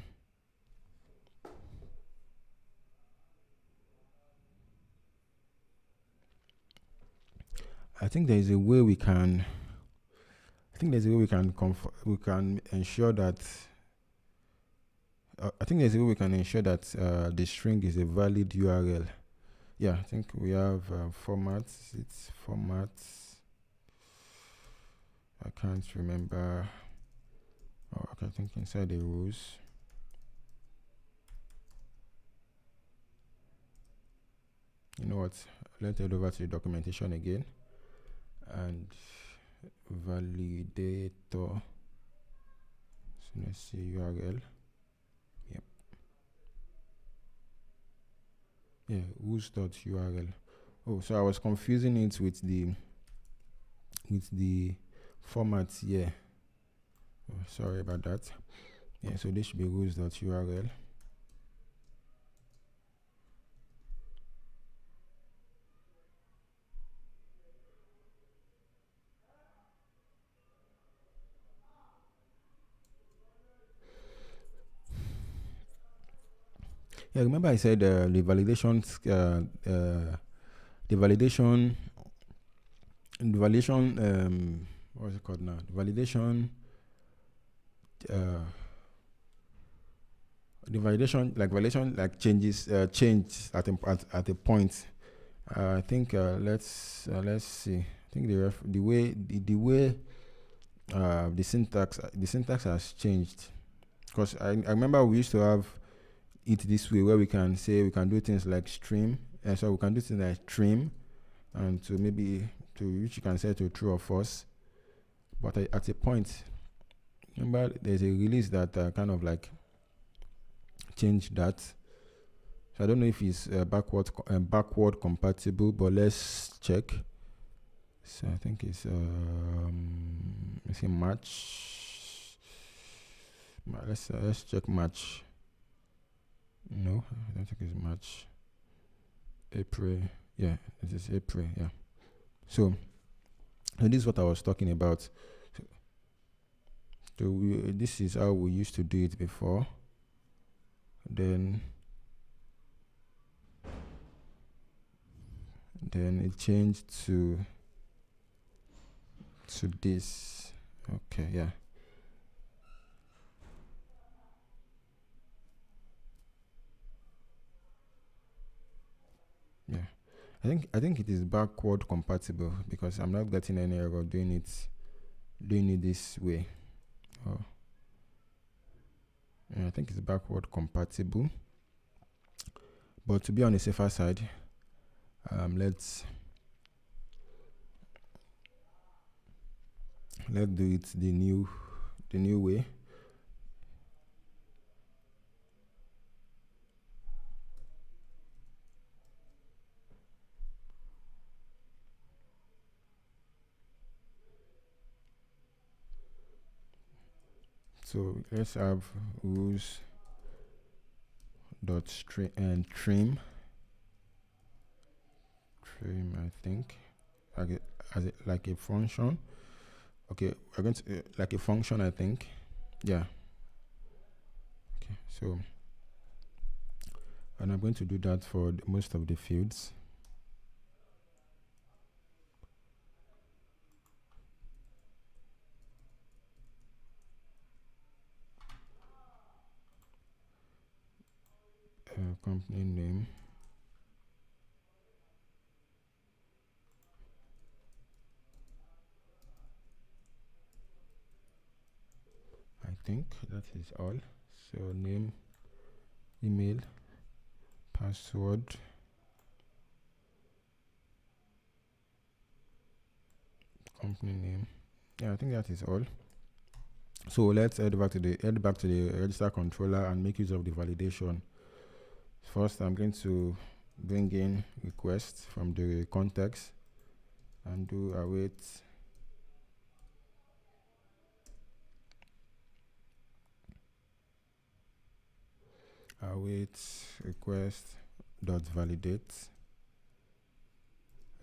I think there is a way we can. We can ensure that. I think there's a way we can ensure that the string is a valid URL. Yeah, I think we have formats. It's formats. I can't remember. Oh, okay, I think inside the rules. You know what? Let's head over to the documentation again. And validator So let's see URL. Yep. Yeah, whos.url. Oh, so I was confusing it with the format here. Oh, sorry about that. Yeah, so this should be whos.url. Yeah, remember I said the validation, what's it called now? The validation like changes changed at a point. I think let's see. I think the way the syntax has changed, because I remember we used to have it this way, where we can do things like stream, and so we can do things like trim, and to which you can set to true or false. But at a point, remember there's a release that kind of like changed that. So I don't know if it's backward compatible, but let's check. So I think it's match. Let's check match. No, I don't think it's match. April, yeah, this is April, yeah. So this is what I was talking about. So this is how we used to do it before. Then it changed to this. Okay, yeah. Yeah, I think it is backward compatible, because I'm not getting any error doing it this way. Oh, yeah, I think it's backward compatible. But to be on the safer side, let's do it the new way. So let's have rules dot string and trim, I think, like a function. Okay, we're going to like a function, I think. Yeah. Okay, so, and I'm going to do that for most of the fields. Company name. I think that is all. So name, email, password, company name. Yeah, I think that is all. So let's head back to the register controller and make use of the validation. First, I'm going to bring in request from the context and do await request dot validate.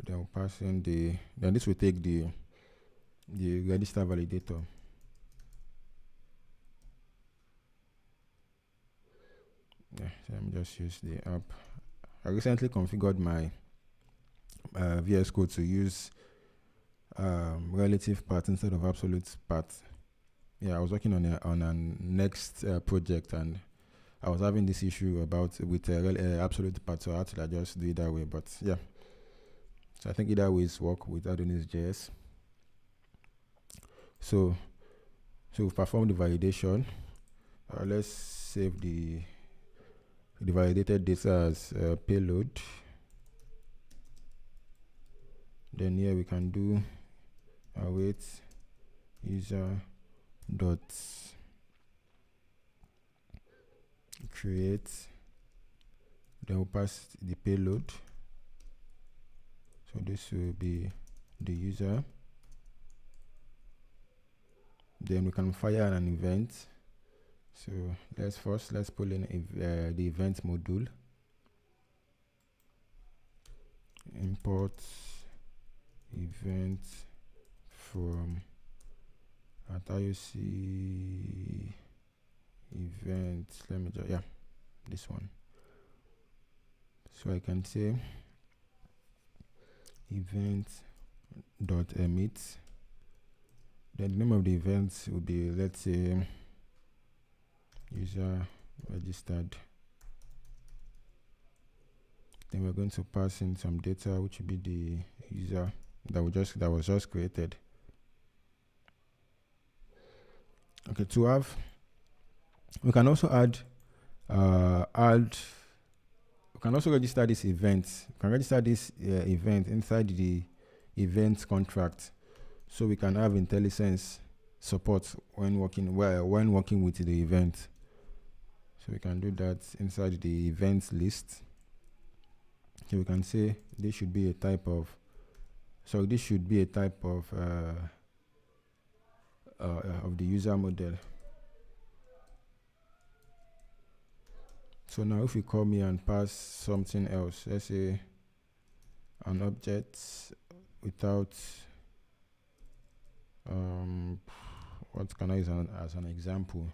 Then we'll pass in then this will take the register validator. Yeah, so let me just use the app. I recently configured my VS Code to use relative path instead of absolute path. Yeah, I was working on a next project, and I was having this issue with absolute path, so I had to just do it that way. But yeah, so I think either ways work with AdonisJS. So we've performed the validation. Let's save the validated data as payload. Then here we can do await user dot create, then we'll pass the payload. So this will be the user. Then we can fire an event. So let's pull in the event module. Import event from IOC event. Let me just, this one. So I can say event.emit. Then the name of the event will be, let's say, user registered. Then we're going to pass in some data, which will be the user that was just created. Okay, we can also we can also register this event. We can register this event inside the event contract, so we can have IntelliSense support when working with the event. So we can do that inside the events list. So we can say this should be a type of. So this should be a type of the user model. So now if we come here and pass something else, let's say an object without what can I use as an example?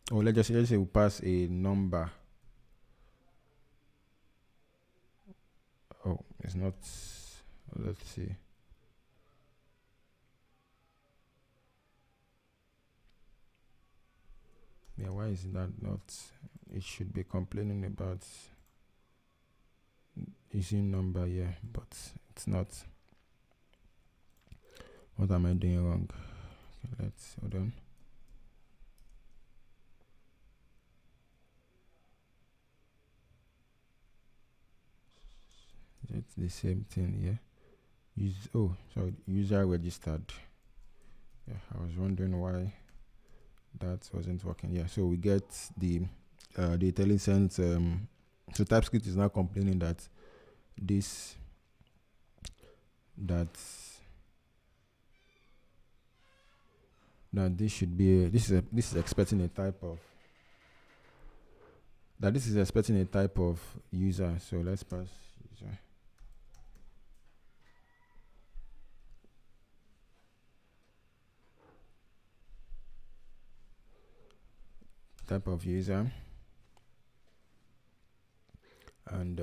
Or let's say we pass a number. Oh, it's not. Let's see. Yeah, why is that not? It should be complaining about using number here, but it's not. What am I doing wrong? Okay, let's hold on. It's the same thing here. User registered. Yeah, I was wondering why that wasn't working. Yeah, so we get the IntelliSense. So TypeScript is now complaining that this should be this is expecting a type of user. So let's pass user. Type of user, and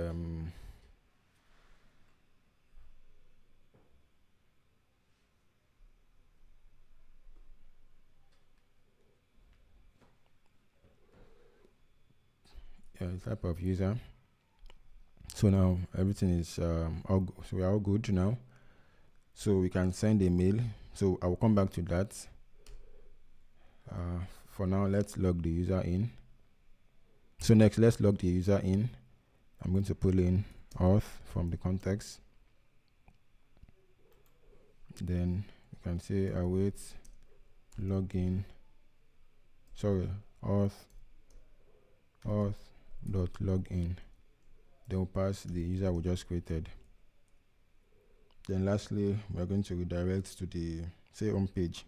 type of user. So now everything is so we are all good now. So we can send a mail. So I will come back to that. For now, let's log the user in. So next, let's log the user in. I'm going to pull in auth from the context. Then you can say await login. Sorry, auth.login. Then we'll pass the user we just created. Then lastly, we're going to redirect to the home page.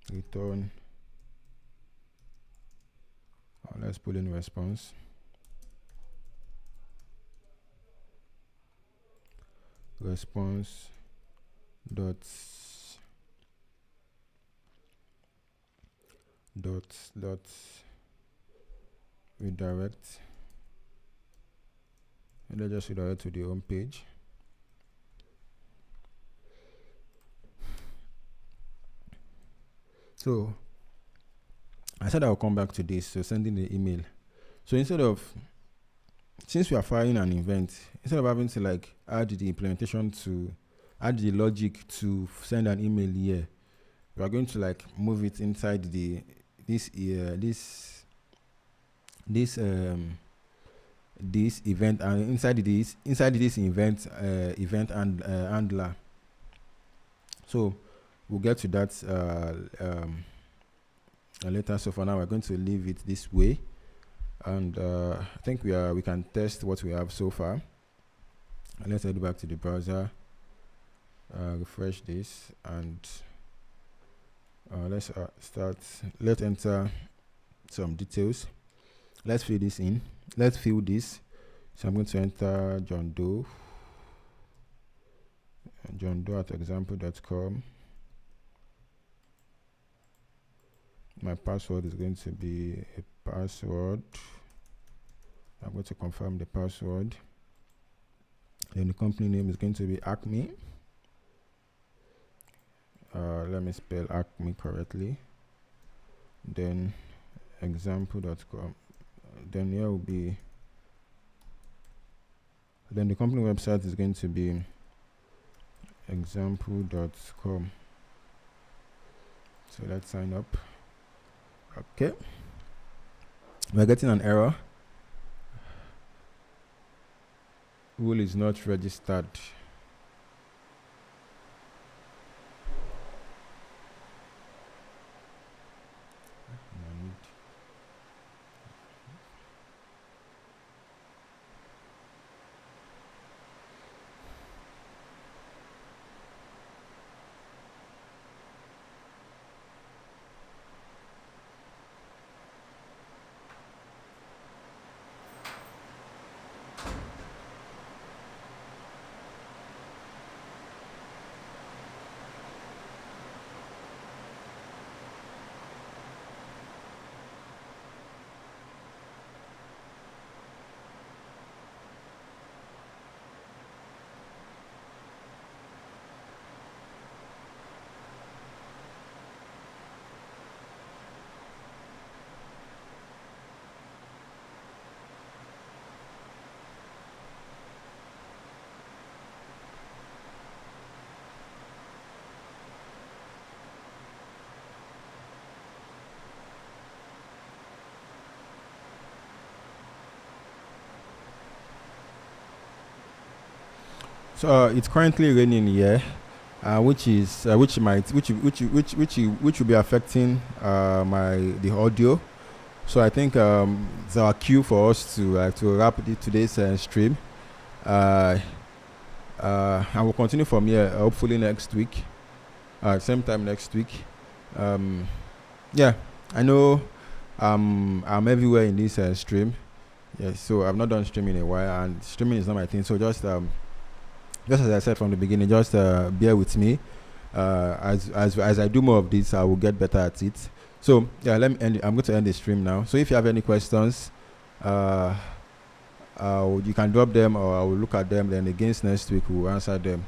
Return. Let's pull in response. Response dot redirect. And let's just redirect to the home page. So I said I'll come back to this. So sending the email. So since we are firing an event, instead of having to like add the implementation to add the logic to send an email here, we are going to like move it inside this event, and inside this event and handler. So we'll get to that later. So for now, we're going to leave it this way, and I think we can test what we have so far. And let's head back to the browser, refresh this, and let's start. Let's enter some details. Let's fill this in. Let's fill this. So I'm going to enter John Doe at example.com. My password is going to be a password. I'm going to confirm the password. Then the company name is going to be Acme. Let me spell Acme correctly. Then example.com. Then here will be. Then the company website is going to be example.com. So let's sign up. Okay. We're getting an error. Rule is not registered. So it's currently raining here, which will be affecting the audio. So I think it's our cue for us to wrap today's stream. And we'll continue from here. Hopefully next week, same time next week. Yeah, I know I'm everywhere in this stream. Yeah, so I've not done streaming in a while, and streaming is not my thing. So just as I said from the beginning, just bear with me. As I do more of this, I will get better at it. So yeah, let me end it. I'm going to end the stream now. So if you have any questions, you can drop them, or I will look at them. Then against next week, we will answer them.